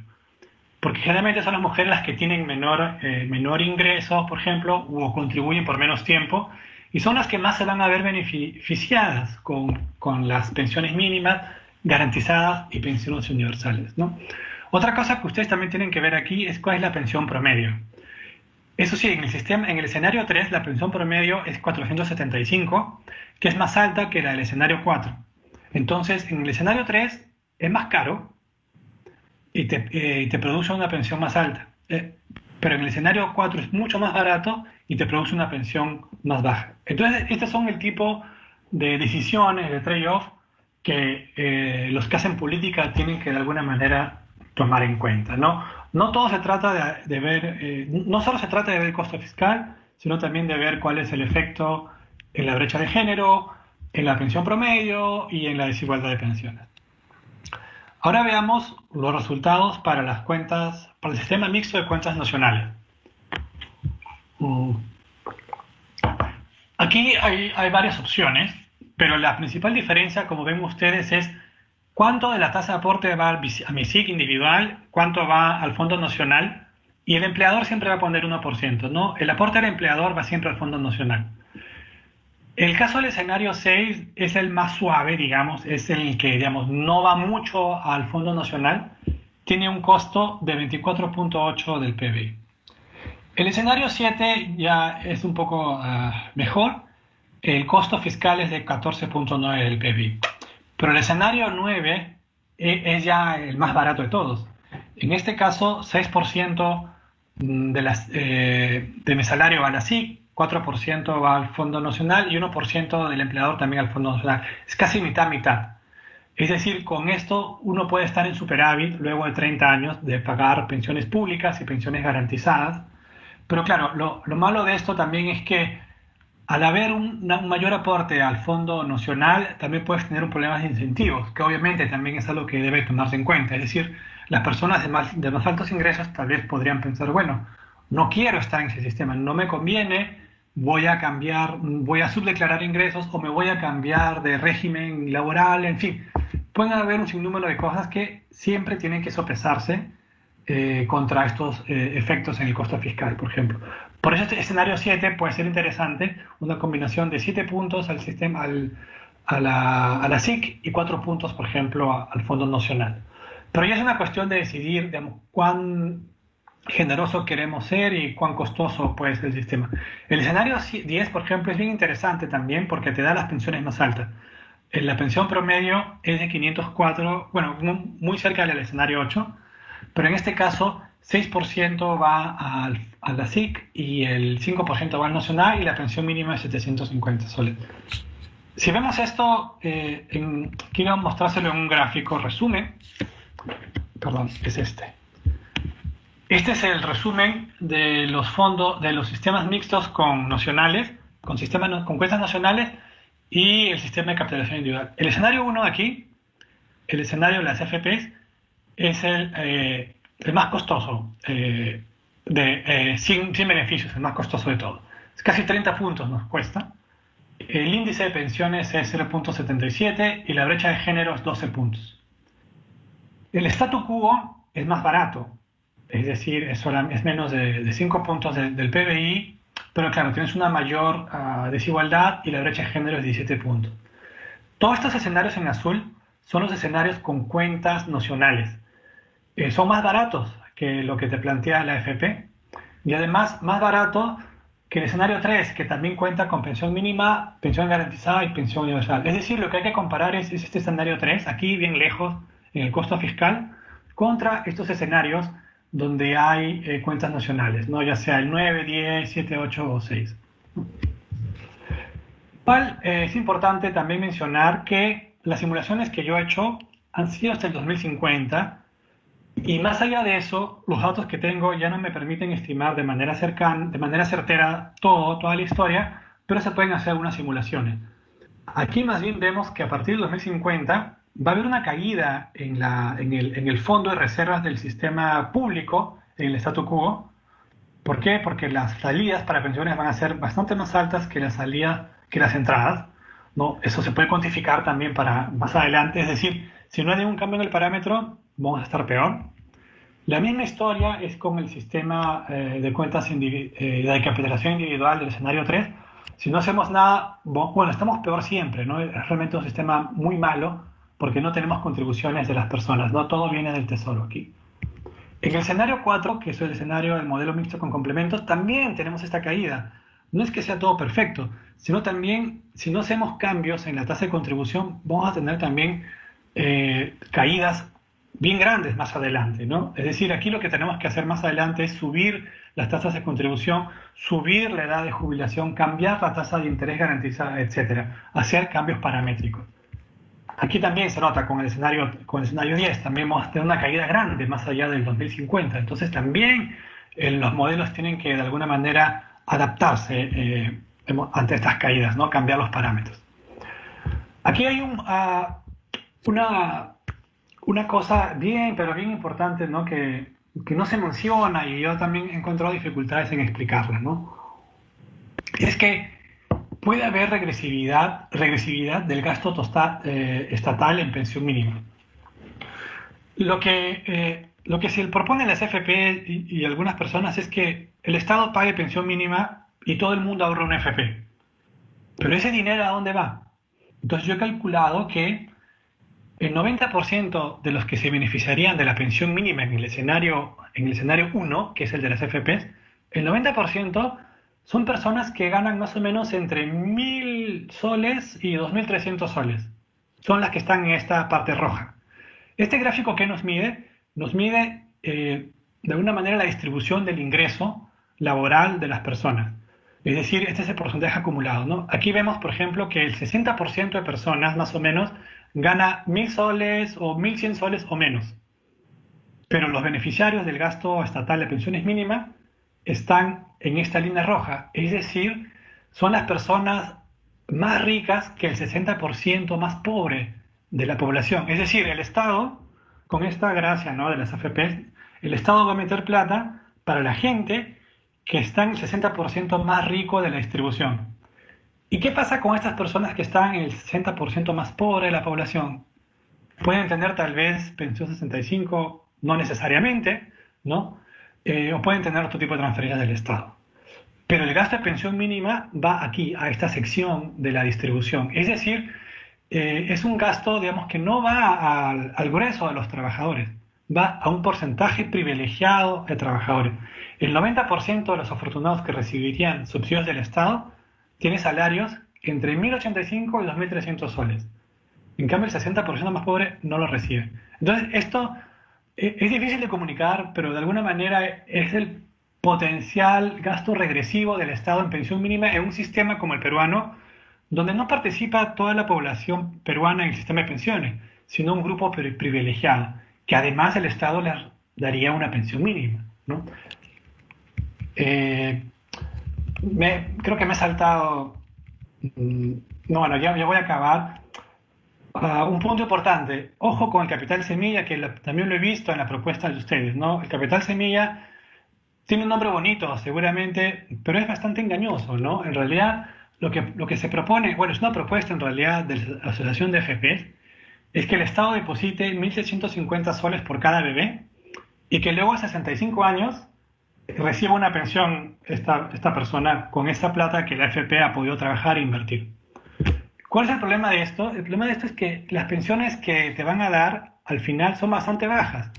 Porque generalmente son las mujeres las que tienen menor ingreso, por ejemplo, o contribuyen por menos tiempo, y son las que más se van a ver beneficiadas con las pensiones mínimas garantizadas y pensiones universales, ¿no? Otra cosa que ustedes también tienen que ver aquí es cuál es la pensión promedio. Eso sí, en el escenario 3 la pensión promedio es 475, que es más alta que la del escenario 4. Entonces, en el escenario 3 es más caro y te produce una pensión más alta. Pero en el escenario 4 es mucho más barato y te produce una pensión más baja. Entonces, estos son el tipo de decisiones, de trade-off, que los que hacen política tienen que de alguna manera tomar en cuenta, ¿no? No todo se trata de ver, no solo se trata de ver el costo fiscal, sino también de ver cuál es el efecto en la brecha de género, en la pensión promedio y en la desigualdad de pensiones. Ahora veamos los resultados para las cuentas, para el sistema mixto de cuentas nacionales. Aquí hay varias opciones, pero la principal diferencia, como ven ustedes, es cuánto de la tasa de aporte va a mi SIC individual, cuánto va al Fondo Nacional, y el empleador siempre va a poner 1%, ¿no? El aporte del empleador va siempre al Fondo Nacional. El caso del escenario 6 es el más suave, digamos, es el que, digamos, no va mucho al Fondo Nacional, tiene un costo de 24.8 del PBI. El escenario 7 ya es un poco mejor, el costo fiscal es de 14.9 del PBI. Pero el escenario 9 es ya el más barato de todos. En este caso, 6% de mi salario va a la SIC, 4% va al Fondo Nacional y 1% del empleador también al Fondo Nacional. Es casi mitad-mitad. Es decir, con esto uno puede estar en superávit luego de 30 años de pagar pensiones públicas y pensiones garantizadas. Pero claro, lo malo de esto también es que al haber un mayor aporte al Fondo Nacional, también puedes tener un problema de incentivos, que obviamente también es algo que debe tomarse en cuenta. Es decir, las personas de más altos ingresos tal vez podrían pensar, bueno, no quiero estar en ese sistema, no me conviene, voy a subdeclarar ingresos o me voy a cambiar de régimen laboral, en fin. Pueden haber un sinnúmero de cosas que siempre tienen que sopesarse contra estos efectos en el costo fiscal, por ejemplo. Por eso este escenario 7 puede ser interesante, una combinación de 7 puntos al sistema, a la SIC y 4 puntos, por ejemplo, al Fondo Nacional. Pero ya es una cuestión de decidir, digamos, cuán generoso queremos ser y cuán costoso puede ser el sistema. El escenario 10, por ejemplo, es bien interesante también porque te da las pensiones más altas. La pensión promedio es de 504, bueno, muy cerca del escenario 8, pero en este caso 6% va a la SIC y el 5% va al Nacional y la pensión mínima es 750 soles. Si vemos esto, quiero mostrárselo en un gráfico resumen. Perdón, es este. Este es el resumen de los fondos, de los sistemas mixtos con nacionales, con cuentas nacionales y el sistema de capitalización individual. El escenario 1 aquí, el escenario de las AFPs, es el más costoso, sin beneficios, el más costoso de todo. Es casi 30 puntos nos cuesta. El índice de pensiones es 0.77 y la brecha de género es 12 puntos. El statu quo es más barato, es decir, es menos de 5 puntos del PBI, pero claro, tienes una mayor desigualdad y la brecha de género es 17 puntos. Todos estos escenarios en azul son los escenarios con cuentas nacionales. Son más baratos que lo que te plantea la AFP y además más barato que el escenario 3, que también cuenta con pensión mínima, pensión garantizada y pensión universal. Es decir, lo que hay que comparar es este escenario 3, aquí bien lejos en el costo fiscal, contra estos escenarios donde hay cuentas nacionales, ¿no? Ya sea el 9, 10, 7, 8 o 6. Igual es importante también mencionar que las simulaciones que yo he hecho han sido hasta el 2050 y más allá de eso, los datos que tengo ya no me permiten estimar de manera certera toda la historia, pero se pueden hacer algunas simulaciones. Aquí más bien vemos que a partir del 2050 va a haber una caída en el fondo de reservas del sistema público, en el statu quo. ¿Por qué? Porque las salidas para pensiones van a ser bastante más altas que las entradas, ¿no? Eso se puede cuantificar también para más adelante, es decir, si no hay ningún cambio en el parámetro, vamos a estar peor. La misma historia es con el sistema de cuentas de capitalización individual del escenario 3. Si no hacemos nada, bueno, estamos peor siempre, ¿no? Es realmente un sistema muy malo porque no tenemos contribuciones de las personas, no todo viene del tesoro aquí. En el escenario 4, que es el escenario del modelo mixto con complementos, también tenemos esta caída. No es que sea todo perfecto, sino también, si no hacemos cambios en la tasa de contribución, vamos a tener también caídas bien grandes más adelante, ¿no? Es decir, aquí lo que tenemos que hacer más adelante es subir las tasas de contribución, subir la edad de jubilación, cambiar la tasa de interés garantizada, etcétera, hacer cambios paramétricos. Aquí también se nota con el escenario 10, también vamos a tener una caída grande más allá del 2050. Entonces también los modelos tienen que de alguna manera adaptarse ante estas caídas, ¿no? Cambiar los parámetros. Aquí hay una cosa pero bien importante, ¿no? que no se menciona y yo también he encontrado dificultades en explicarla, ¿no? Es que puede haber regresividad del gasto estatal en pensión mínima. Lo que se propone en las FP y algunas personas es que el Estado pague pensión mínima y todo el mundo ahorra una FP. Pero ese dinero, ¿a dónde va? Entonces yo he calculado que el 90% de los que se beneficiarían de la pensión mínima en el escenario 1, que es el de las FPs, el 90% son personas que ganan más o menos entre 1.000 soles y 2.300 soles. Son las que están en esta parte roja. Este gráfico, ¿qué nos mide? Nos mide de alguna manera la distribución del ingreso laboral de las personas. Es decir, este es el porcentaje acumulado, ¿no? Aquí vemos, por ejemplo, que el 60% de personas, más o menos, gana 1.000 soles o 1.100 soles o menos. Pero los beneficiarios del gasto estatal de pensiones mínimas están en esta línea roja. Es decir, son las personas más ricas que el 60% más pobre de la población. Es decir, el Estado, con esta gracia, ¿no?, de las AFPs, el Estado va a meter plata para la gente que está en el 60% más rico de la distribución. ¿Y qué pasa con estas personas que están en el 60% más pobre de la población? Pueden tener tal vez pensión 65, no necesariamente, ¿no? O pueden tener otro tipo de transferencias del Estado. Pero el gasto de pensión mínima va aquí, a esta sección de la distribución. Es decir, es un gasto, digamos, que no va al grueso de los trabajadores, va a un porcentaje privilegiado de trabajadores. El 90% de los afortunados que recibirían subsidios del Estado tiene salarios entre 1.085 y 2.300 soles. En cambio, el 60% más pobre no lo recibe. Entonces, esto es difícil de comunicar, pero de alguna manera es el potencial gasto regresivo del Estado en pensión mínima en un sistema como el peruano, donde no participa toda la población peruana en el sistema de pensiones, sino un grupo privilegiado, que además el Estado les daría una pensión mínima, ¿no? Creo que me he saltado. No, bueno, ya voy a acabar. Un punto importante, ojo con el capital semilla, que también lo he visto en la propuesta de ustedes, ¿no? El capital semilla tiene un nombre bonito, seguramente, pero es bastante engañoso, ¿no? En realidad, lo que se propone, bueno, es una propuesta en realidad de la Asociación de FPs, es que el Estado deposite 1.650 soles por cada bebé y que luego a 65 años reciba una pensión esta persona con esta plata que la FP ha podido trabajar e invertir. ¿Cuál es el problema de esto? El problema de esto es que las pensiones que te van a dar al final son bastante bajas.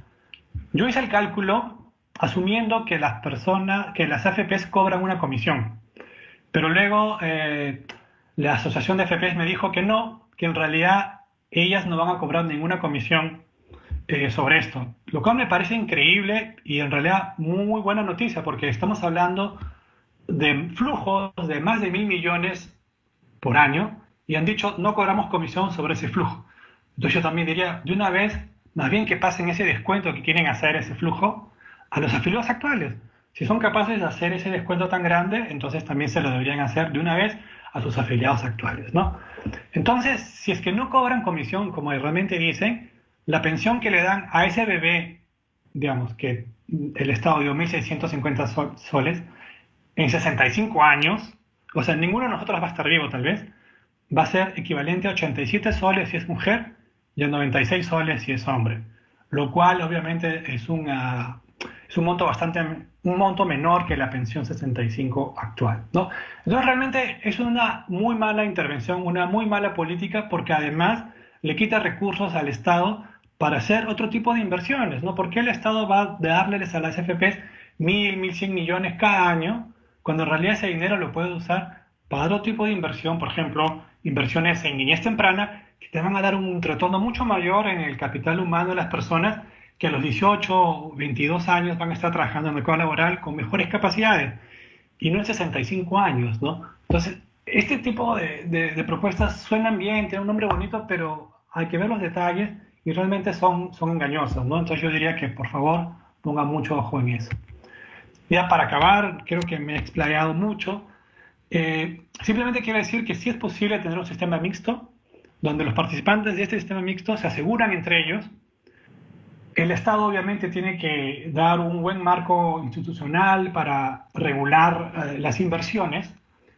Yo hice el cálculo asumiendo que las AFPs cobran una comisión, pero luego la Asociación de FPs me dijo que no, que en realidad ellas no van a cobrar ninguna comisión sobre esto, lo cual me parece increíble y en realidad muy buena noticia, porque estamos hablando de flujos de más de 1.000 millones por año y han dicho no cobramos comisión sobre ese flujo. Entonces yo también diría, de una vez, más bien que pasen ese descuento que quieren hacer ese flujo a los afiliados actuales. Si son capaces de hacer ese descuento tan grande, entonces también se lo deberían hacer de una vez a sus afiliados actuales, ¿no? Entonces, si es que no cobran comisión, como realmente dicen, la pensión que le dan a ese bebé, digamos, que el Estado dio 1.650 soles, en 65 años, o sea, ninguno de nosotros va a estar vivo tal vez, va a ser equivalente a 87 soles si es mujer y a 96 soles si es hombre, lo cual obviamente es un monto menor que la pensión 65 actual, ¿no? Entonces realmente es una muy mala intervención, una muy mala política, porque además le quita recursos al Estado para hacer otro tipo de inversiones, ¿no? ¿Por qué el Estado va a darles a las AFPs 1.100 millones cada año, cuando en realidad ese dinero lo puede usar para otro tipo de inversión? Por ejemplo, inversiones en niñez temprana, que te van a dar un retorno mucho mayor en el capital humano de las personas, que a los 18 o 22 años van a estar trabajando en el mercado laboral con mejores capacidades, y no en 65 años, ¿no? Entonces, este tipo de propuestas suenan bien, tienen un nombre bonito, pero hay que ver los detalles y realmente son engañosas, ¿no? Entonces yo diría que por favor pongan mucho ojo en eso. Ya para acabar, creo que me he explayado mucho. Simplemente quiero decir que sí es posible tener un sistema mixto, donde los participantes de este sistema mixto se aseguran entre ellos. El Estado obviamente tiene que dar un buen marco institucional para regular las inversiones.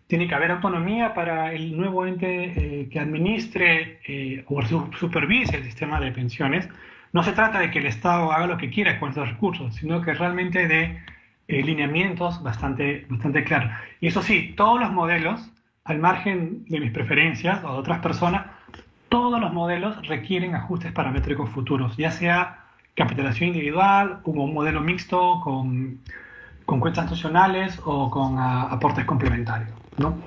Tiene que haber autonomía para el nuevo ente que administre o supervise el sistema de pensiones. No se trata de que el Estado haga lo que quiera con estos recursos, sino que realmente dé lineamientos bastante claros. Y eso sí, todos los modelos, al margen de mis preferencias o de otras personas, todos los modelos requieren ajustes paramétricos futuros, ya sea capitalización individual, como un modelo mixto con cuentas nacionales o con aportes complementarios, ¿no?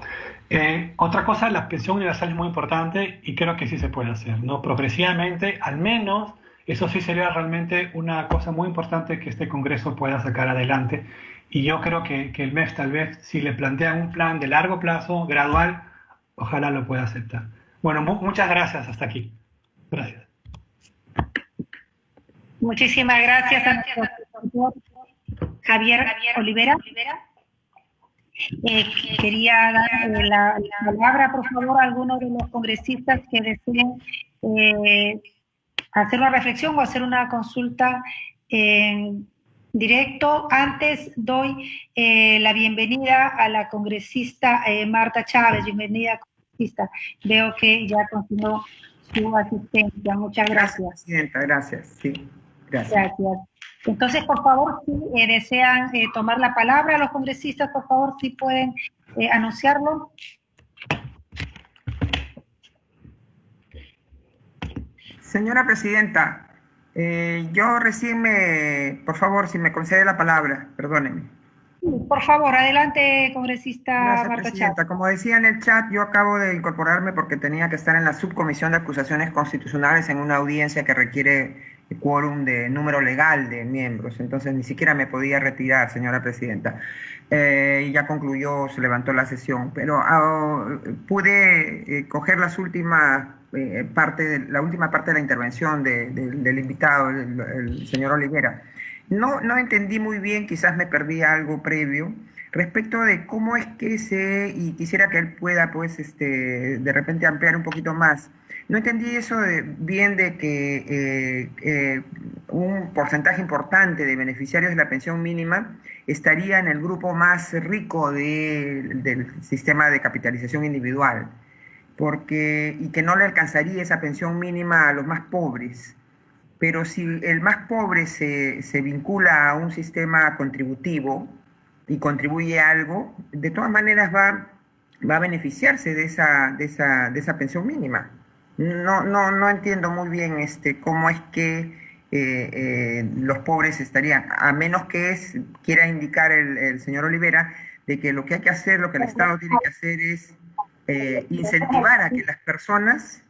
Otra cosa, la pensión universal es muy importante y creo que sí se puede hacer, ¿no? Progresivamente, al menos, eso sí sería realmente una cosa muy importante que este Congreso pueda sacar adelante. Y yo creo que el MEF tal vez, si le plantean un plan de largo plazo, gradual, ojalá lo pueda aceptar. Bueno, muchas gracias. Hasta aquí. Gracias. Muchísimas gracias, Javier Olivera. Quería dar la palabra, por favor, a algunos de los congresistas que deseen hacer una reflexión o hacer una consulta en directo. Antes doy la bienvenida a la congresista Marta Chávez. Bienvenida, congresista. Veo que ya continuó su asistencia. Muchas gracias. Gracias, presidenta. Gracias. Sí, gracias. Gracias. Entonces, por favor, si desean tomar la palabra, los congresistas, por favor, si pueden anunciarlo. Señora presidenta, yo recién por favor, si me concede la palabra, perdóneme. Sí, por favor, adelante, congresista Gracias, Marta presidenta. Chávez. Como decía en el chat, yo acabo de incorporarme porque tenía que estar en la subcomisión de acusaciones constitucionales en una audiencia que requiere quórum de número legal de miembros, entonces ni siquiera me podía retirar, señora presidenta. Ya concluyó, se levantó la sesión, pero pude coger la última parte de la intervención del invitado, el señor Olivera. No entendí muy bien, quizás me perdí algo previo, respecto de cómo es que y quisiera que él pueda, pues, de repente ampliar un poquito más. No entendí eso bien de que un porcentaje importante de beneficiarios de la pensión mínima estaría en el grupo más rico del sistema de capitalización individual, y que no le alcanzaría esa pensión mínima a los más pobres. Pero si el más pobre se vincula a un sistema contributivo y contribuye algo, de todas maneras va a beneficiarse de esa pensión mínima. No entiendo muy bien cómo es que los pobres estarían, a menos que quiera indicar el señor Olivera de que lo que hay que hacer, lo que el Estado tiene que hacer es incentivar a que las personas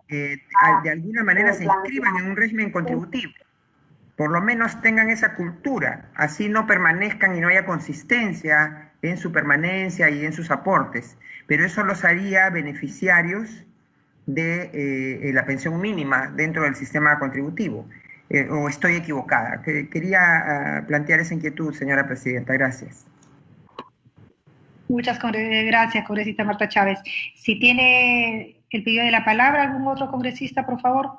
de alguna manera se inscriban en un régimen contributivo. Por lo menos tengan esa cultura, así no permanezcan y no haya consistencia en su permanencia y en sus aportes. Pero eso los haría beneficiarios de la pensión mínima dentro del sistema contributivo. ¿O estoy equivocada? Quería plantear esa inquietud, señora presidenta. Gracias. Muchas gracias, congresista Marta Chávez. Si tiene el pedido de la palabra algún otro congresista, por favor.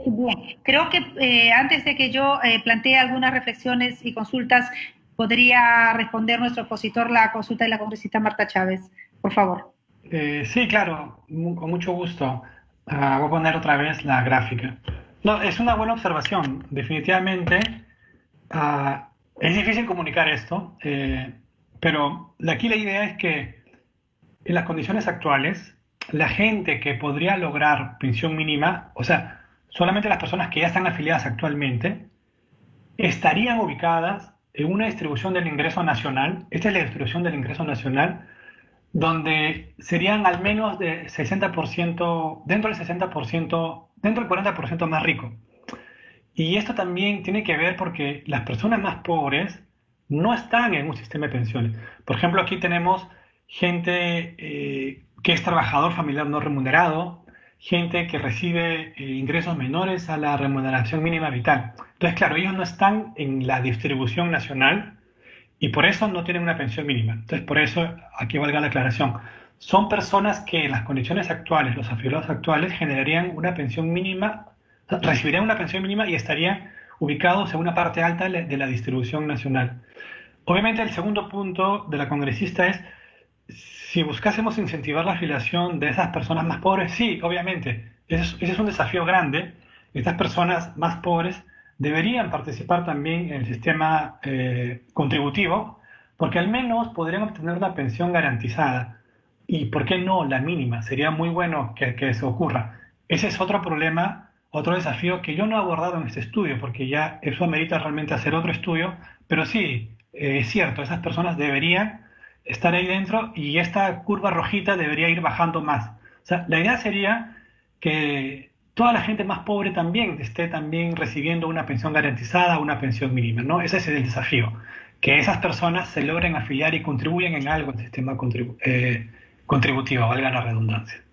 Bien, creo que antes de que yo plantee algunas reflexiones y consultas, podría responder nuestro expositor la consulta de la congresista Marta Chávez, por favor. Sí, claro, con mucho gusto. Voy a poner otra vez la gráfica. No, es una buena observación. Definitivamente es difícil comunicar esto, pero aquí la idea es que en las condiciones actuales, la gente que podría lograr pensión mínima, o sea, solamente las personas que ya están afiliadas actualmente, estarían ubicadas en una distribución del ingreso nacional. Esta es la distribución del ingreso nacional, donde serían al menos de 60%, dentro del 60%, dentro del 40% más rico. Y esto también tiene que ver porque las personas más pobres no están en un sistema de pensiones. Por ejemplo, aquí tenemos gente que es trabajador familiar no remunerado, gente que recibe ingresos menores a la remuneración mínima vital. Entonces, claro, ellos no están en la distribución nacional y por eso no tienen una pensión mínima. Entonces, por eso, aquí valga la aclaración, son personas que en las condiciones actuales, los afiliados actuales, generarían una pensión mínima, recibirían una pensión mínima y estarían ubicados en una parte alta de la distribución nacional. Obviamente, el segundo punto de la congresista es, si buscásemos incentivar la afiliación de esas personas más pobres, sí, obviamente, ese es un desafío grande. Estas personas más pobres deberían participar también en el sistema contributivo, porque al menos podrían obtener una pensión garantizada. Y, ¿por qué no la mínima? Sería muy bueno que eso ocurra. Ese es otro problema, otro desafío que yo no he abordado en este estudio, porque ya eso amerita realmente hacer otro estudio, pero sí, es cierto, esas personas deberían estar ahí dentro y esta curva rojita debería ir bajando más. O sea, la idea sería que toda la gente más pobre también esté también recibiendo una pensión garantizada, una pensión mínima, ¿no? Ese es el desafío, que esas personas se logren afiliar y contribuyan en algo al sistema contributivo, valga la redundancia.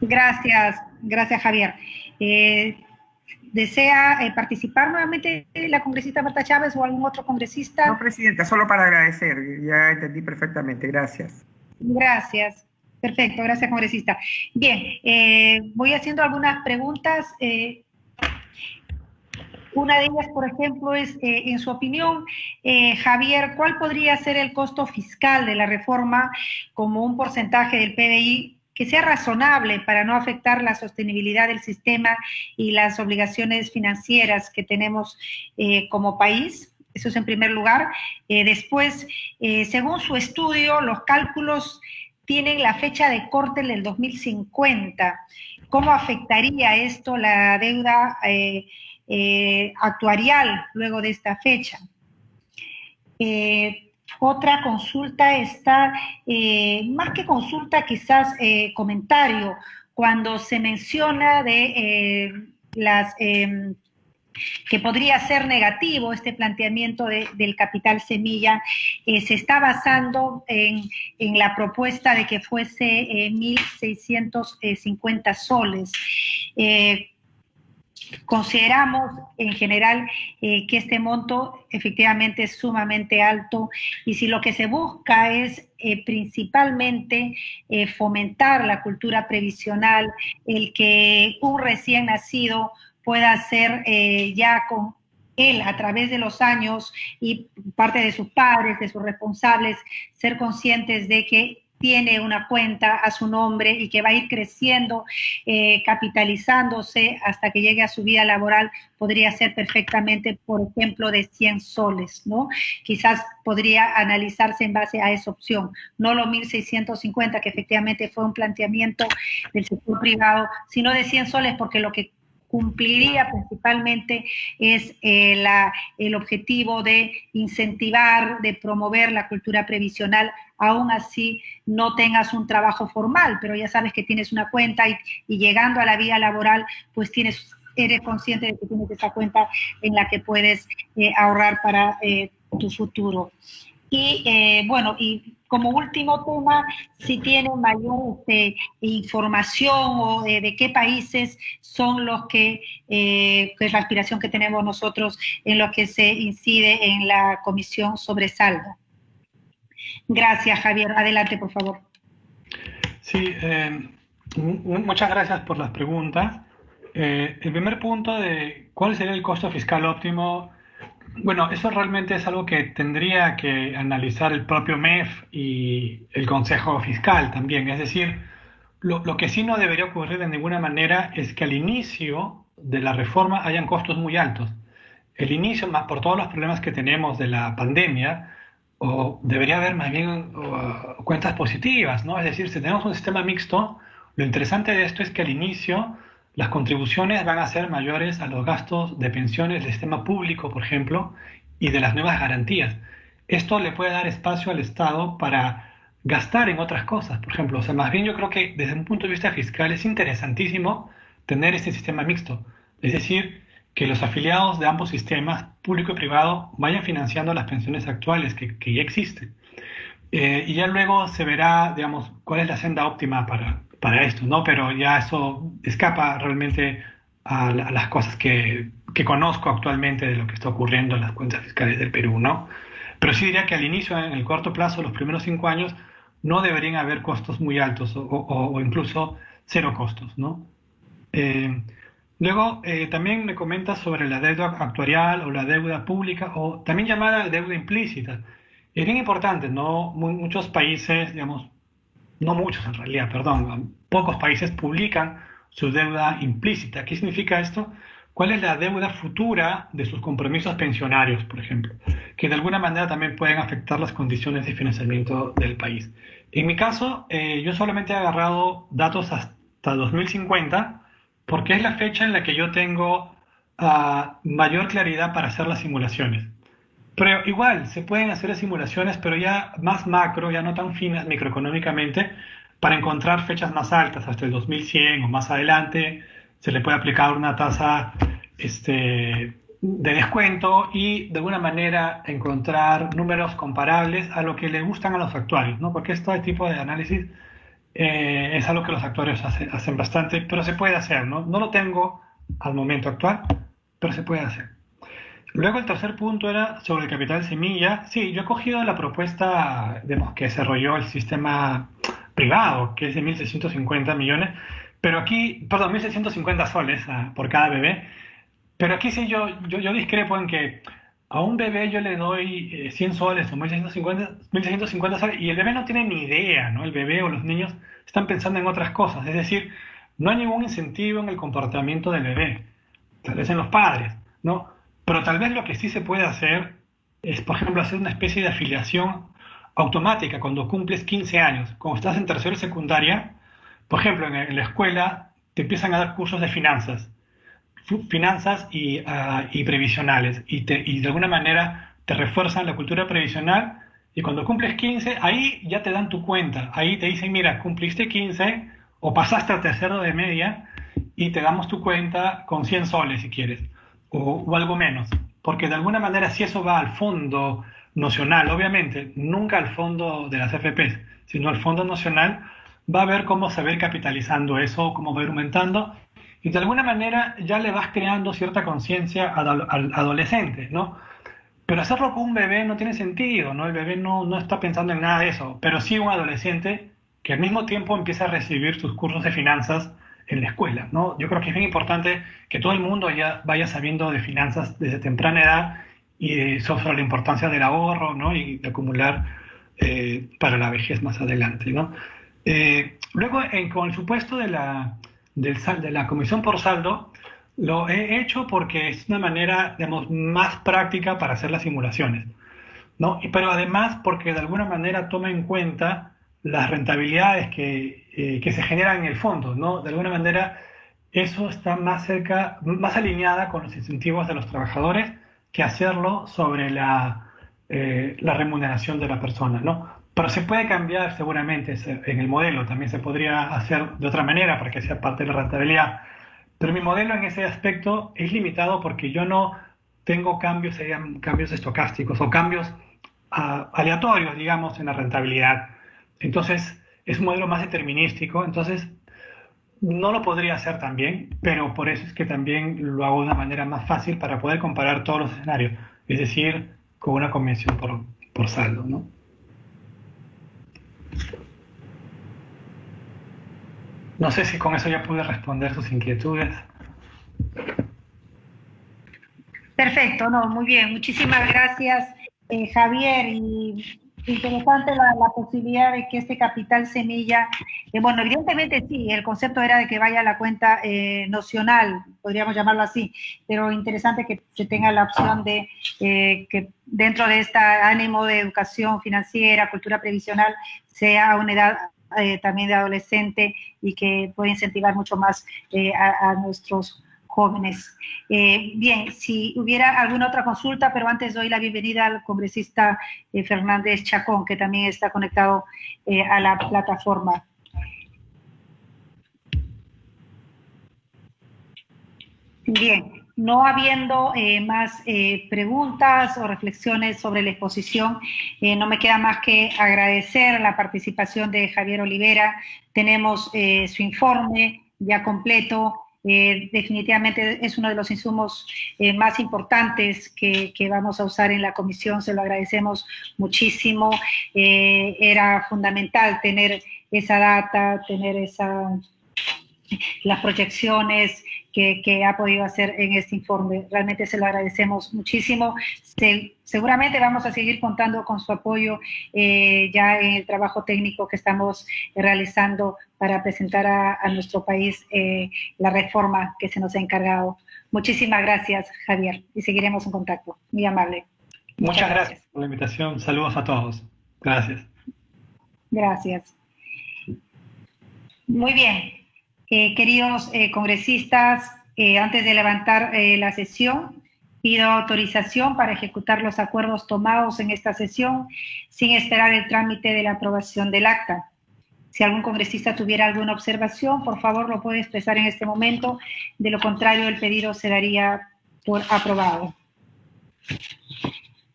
Gracias Javier. ¿Desea participar nuevamente la congresista Marta Chávez o algún otro congresista? No, presidenta, solo para agradecer, ya entendí perfectamente, gracias. Gracias, perfecto, gracias congresista. Bien, voy haciendo algunas preguntas. Una de ellas, por ejemplo, es, en su opinión, Javier, ¿cuál podría ser el costo fiscal de la reforma como un porcentaje del PBI que sea razonable para no afectar la sostenibilidad del sistema y las obligaciones financieras que tenemos como país? Eso es en primer lugar. Después, según su estudio, los cálculos tienen la fecha de corte del 2050. ¿Cómo afectaría esto la deuda actuarial luego de esta fecha? Otra consulta está, más que consulta, quizás comentario, cuando se menciona de que podría ser negativo este planteamiento del capital semilla, se está basando en la propuesta de que fuese 1.650 soles. Consideramos en general que este monto efectivamente es sumamente alto y si lo que se busca es principalmente fomentar la cultura previsional, el que un recién nacido pueda ser ya con él a través de los años y parte de sus padres, de sus responsables, ser conscientes de que tiene una cuenta a su nombre y que va a ir creciendo, capitalizándose hasta que llegue a su vida laboral, podría ser perfectamente, por ejemplo, de 100 soles, ¿no? Quizás podría analizarse en base a esa opción, no los 1.650, que efectivamente fue un planteamiento del sector privado, sino de 100 soles, porque lo que cumpliría principalmente es el objetivo de incentivar, de promover la cultura previsional, aún así no tengas un trabajo formal, pero ya sabes que tienes una cuenta y llegando a la vida laboral, pues eres consciente de que tienes esa cuenta en la que puedes ahorrar para tu futuro. Y bueno, y como último tema, si tienen mayor información o de qué países son los que es la aspiración que tenemos nosotros en lo que se incide en la comisión sobre saldo. Gracias, Javier. Adelante, por favor. Sí, muchas gracias por las preguntas. El primer punto de cuál sería el costo fiscal óptimo. Bueno, eso realmente es algo que tendría que analizar el propio MEF y el Consejo Fiscal también. Es decir, lo que sí no debería ocurrir de ninguna manera es que al inicio de la reforma hayan costos muy altos. El inicio, más por todos los problemas que tenemos de la pandemia, debería haber más bien cuentas positivas, ¿no? Es decir, si tenemos un sistema mixto, lo interesante de esto es que al inicio las contribuciones van a ser mayores a los gastos de pensiones del sistema público, por ejemplo, y de las nuevas garantías. Esto le puede dar espacio al Estado para gastar en otras cosas, por ejemplo. O sea, más bien yo creo que desde un punto de vista fiscal es interesantísimo tener este sistema mixto. Es decir, que los afiliados de ambos sistemas, público y privado, vayan financiando las pensiones actuales que ya existen. Y ya luego se verá, digamos, cuál es la senda óptima para esto, ¿no? Pero ya eso escapa realmente a las cosas que conozco actualmente de lo que está ocurriendo en las cuentas fiscales del Perú, ¿no? Pero sí diría que al inicio, en el corto plazo, los primeros 5 años, no deberían haber costos muy altos o incluso cero costos, ¿no? Luego, también me comentas sobre la deuda actuarial o la deuda pública, o también llamada deuda implícita. Es bien importante, ¿no? Muchos países, digamos, no muchos en realidad, perdón, pocos países publican su deuda implícita. ¿Qué significa esto? ¿Cuál es la deuda futura de sus compromisos pensionarios, por ejemplo? Que de alguna manera también pueden afectar las condiciones de financiamiento del país. En mi caso, yo solamente he agarrado datos hasta 2050, porque es la fecha en la que yo tengo mayor claridad para hacer las simulaciones. Pero igual, se pueden hacer las simulaciones, pero ya más macro, ya no tan finas microeconómicamente, para encontrar fechas más altas, hasta el 2100 o más adelante. Se le puede aplicar una tasa de descuento y de alguna manera encontrar números comparables a lo que le gustan a los actuarios, ¿no? Porque este tipo de análisis es algo que los actuarios hacen bastante, pero se puede hacer, ¿no? No lo tengo al momento actual, pero se puede hacer. Luego el tercer punto era sobre el capital semilla. Sí, yo he cogido la propuesta que desarrolló el sistema privado, que es de 1.650 millones, pero aquí, perdón, 1.650 soles por cada bebé, pero aquí sí yo discrepo en que a un bebé yo le doy 100 soles o 1.650 soles y el bebé no tiene ni idea, ¿no? El bebé o los niños están pensando en otras cosas, es decir, no hay ningún incentivo en el comportamiento del bebé, tal vez en los padres, ¿no? Pero tal vez lo que sí se puede hacer es, por ejemplo, hacer una especie de afiliación automática cuando cumples 15 años. Cuando estás en tercero y secundaria, por ejemplo, en la escuela te empiezan a dar cursos de finanzas y previsionales, y de alguna manera te refuerzan la cultura previsional, y cuando cumples 15, ahí ya te dan tu cuenta. Ahí te dicen, mira, cumpliste 15 o pasaste a tercero de media y te damos tu cuenta con 100 soles si quieres. O algo menos, porque de alguna manera si eso va al fondo nacional, obviamente nunca al fondo de las AFPs, sino al fondo nacional, va a ver cómo se va a ir capitalizando eso, cómo va a ir aumentando, y de alguna manera ya le vas creando cierta conciencia al adolescente, ¿no? Pero hacerlo con un bebé no tiene sentido, ¿no? El bebé no está pensando en nada de eso, pero sí un adolescente que al mismo tiempo empieza a recibir sus cursos de finanzas en la escuela, ¿no? Yo creo que es bien importante que todo el mundo ya vaya sabiendo de finanzas desde temprana edad y sobre la importancia del ahorro, ¿no? Y de acumular para la vejez más adelante, ¿no? Luego, con el supuesto de la comisión por saldo, lo he hecho porque es una manera, digamos, más práctica para hacer las simulaciones, ¿no? Pero además porque de alguna manera toma en cuenta las rentabilidades que se generan en el fondo, ¿no? De alguna manera eso está más cerca, más alineada con los incentivos de los trabajadores que hacerlo sobre la remuneración de la persona, ¿no? Pero se puede cambiar seguramente en el modelo, también se podría hacer de otra manera para que sea parte de la rentabilidad. Pero mi modelo en ese aspecto es limitado porque yo no tengo cambios, serían cambios estocásticos o cambios aleatorios, digamos, en la rentabilidad. Entonces, es un modelo más determinístico, entonces no lo podría hacer también, pero por eso es que también lo hago de una manera más fácil para poder comparar todos los escenarios, es decir, con una convención por saldo, ¿no? No sé si con eso ya pude responder sus inquietudes. Perfecto, no, muy bien. Muchísimas gracias, Javier. Y interesante la posibilidad de que este capital semilla, bueno, evidentemente sí, el concepto era de que vaya a la cuenta nocional, podríamos llamarlo así, pero interesante que se tenga la opción de que dentro de este ánimo de educación financiera, cultura previsional, sea a una edad también de adolescente y que pueda incentivar mucho más a nuestros jóvenes. Bien, si hubiera alguna otra consulta, pero antes doy la bienvenida al congresista Fernández Chacón, que también está conectado a la plataforma. Bien, no habiendo más preguntas o reflexiones sobre la exposición, no me queda más que agradecer la participación de Javier Olivera. Tenemos su informe ya completo. Definitivamente es uno de los insumos más importantes que vamos a usar en la comisión, se lo agradecemos muchísimo. Era fundamental tener esa data, tener las proyecciones que ha podido hacer en este informe. Realmente se lo agradecemos muchísimo. Seguramente vamos a seguir contando con su apoyo ya en el trabajo técnico que estamos realizando para presentar a nuestro país la reforma que se nos ha encargado. Muchísimas gracias, Javier, y seguiremos en contacto. Muy amable. Muchas gracias por la invitación. Saludos a todos. Gracias. Gracias. Muy bien. Queridos congresistas, antes de levantar la sesión, pido autorización para ejecutar los acuerdos tomados en esta sesión sin esperar el trámite de la aprobación del acta. Si algún congresista tuviera alguna observación, por favor lo puede expresar en este momento. De lo contrario, el pedido se daría por aprobado.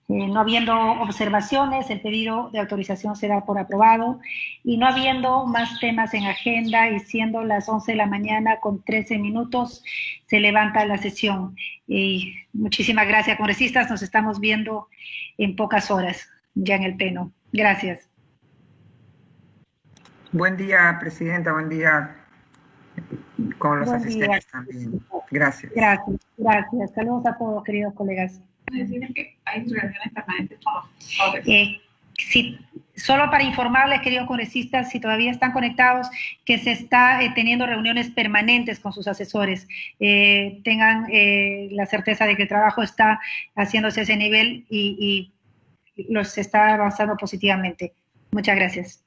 No habiendo observaciones, el pedido de autorización se da por aprobado. Y no habiendo más temas en agenda y siendo las 11 de la mañana con 13 minutos, se levanta la sesión. Y muchísimas gracias, congresistas. Nos estamos viendo en pocas horas ya en el pleno. Gracias. Buen día, Presidenta. Buen día con los asistentes también. Gracias. Gracias, gracias. Saludos a todos, queridos colegas. Decirles que hay reuniones permanentes con los sí, solo para informarles, queridos congresistas, si todavía están conectados, que se está teniendo reuniones permanentes con sus asesores. Tengan la certeza de que el trabajo está haciéndose a ese nivel y los está avanzando positivamente. Muchas gracias.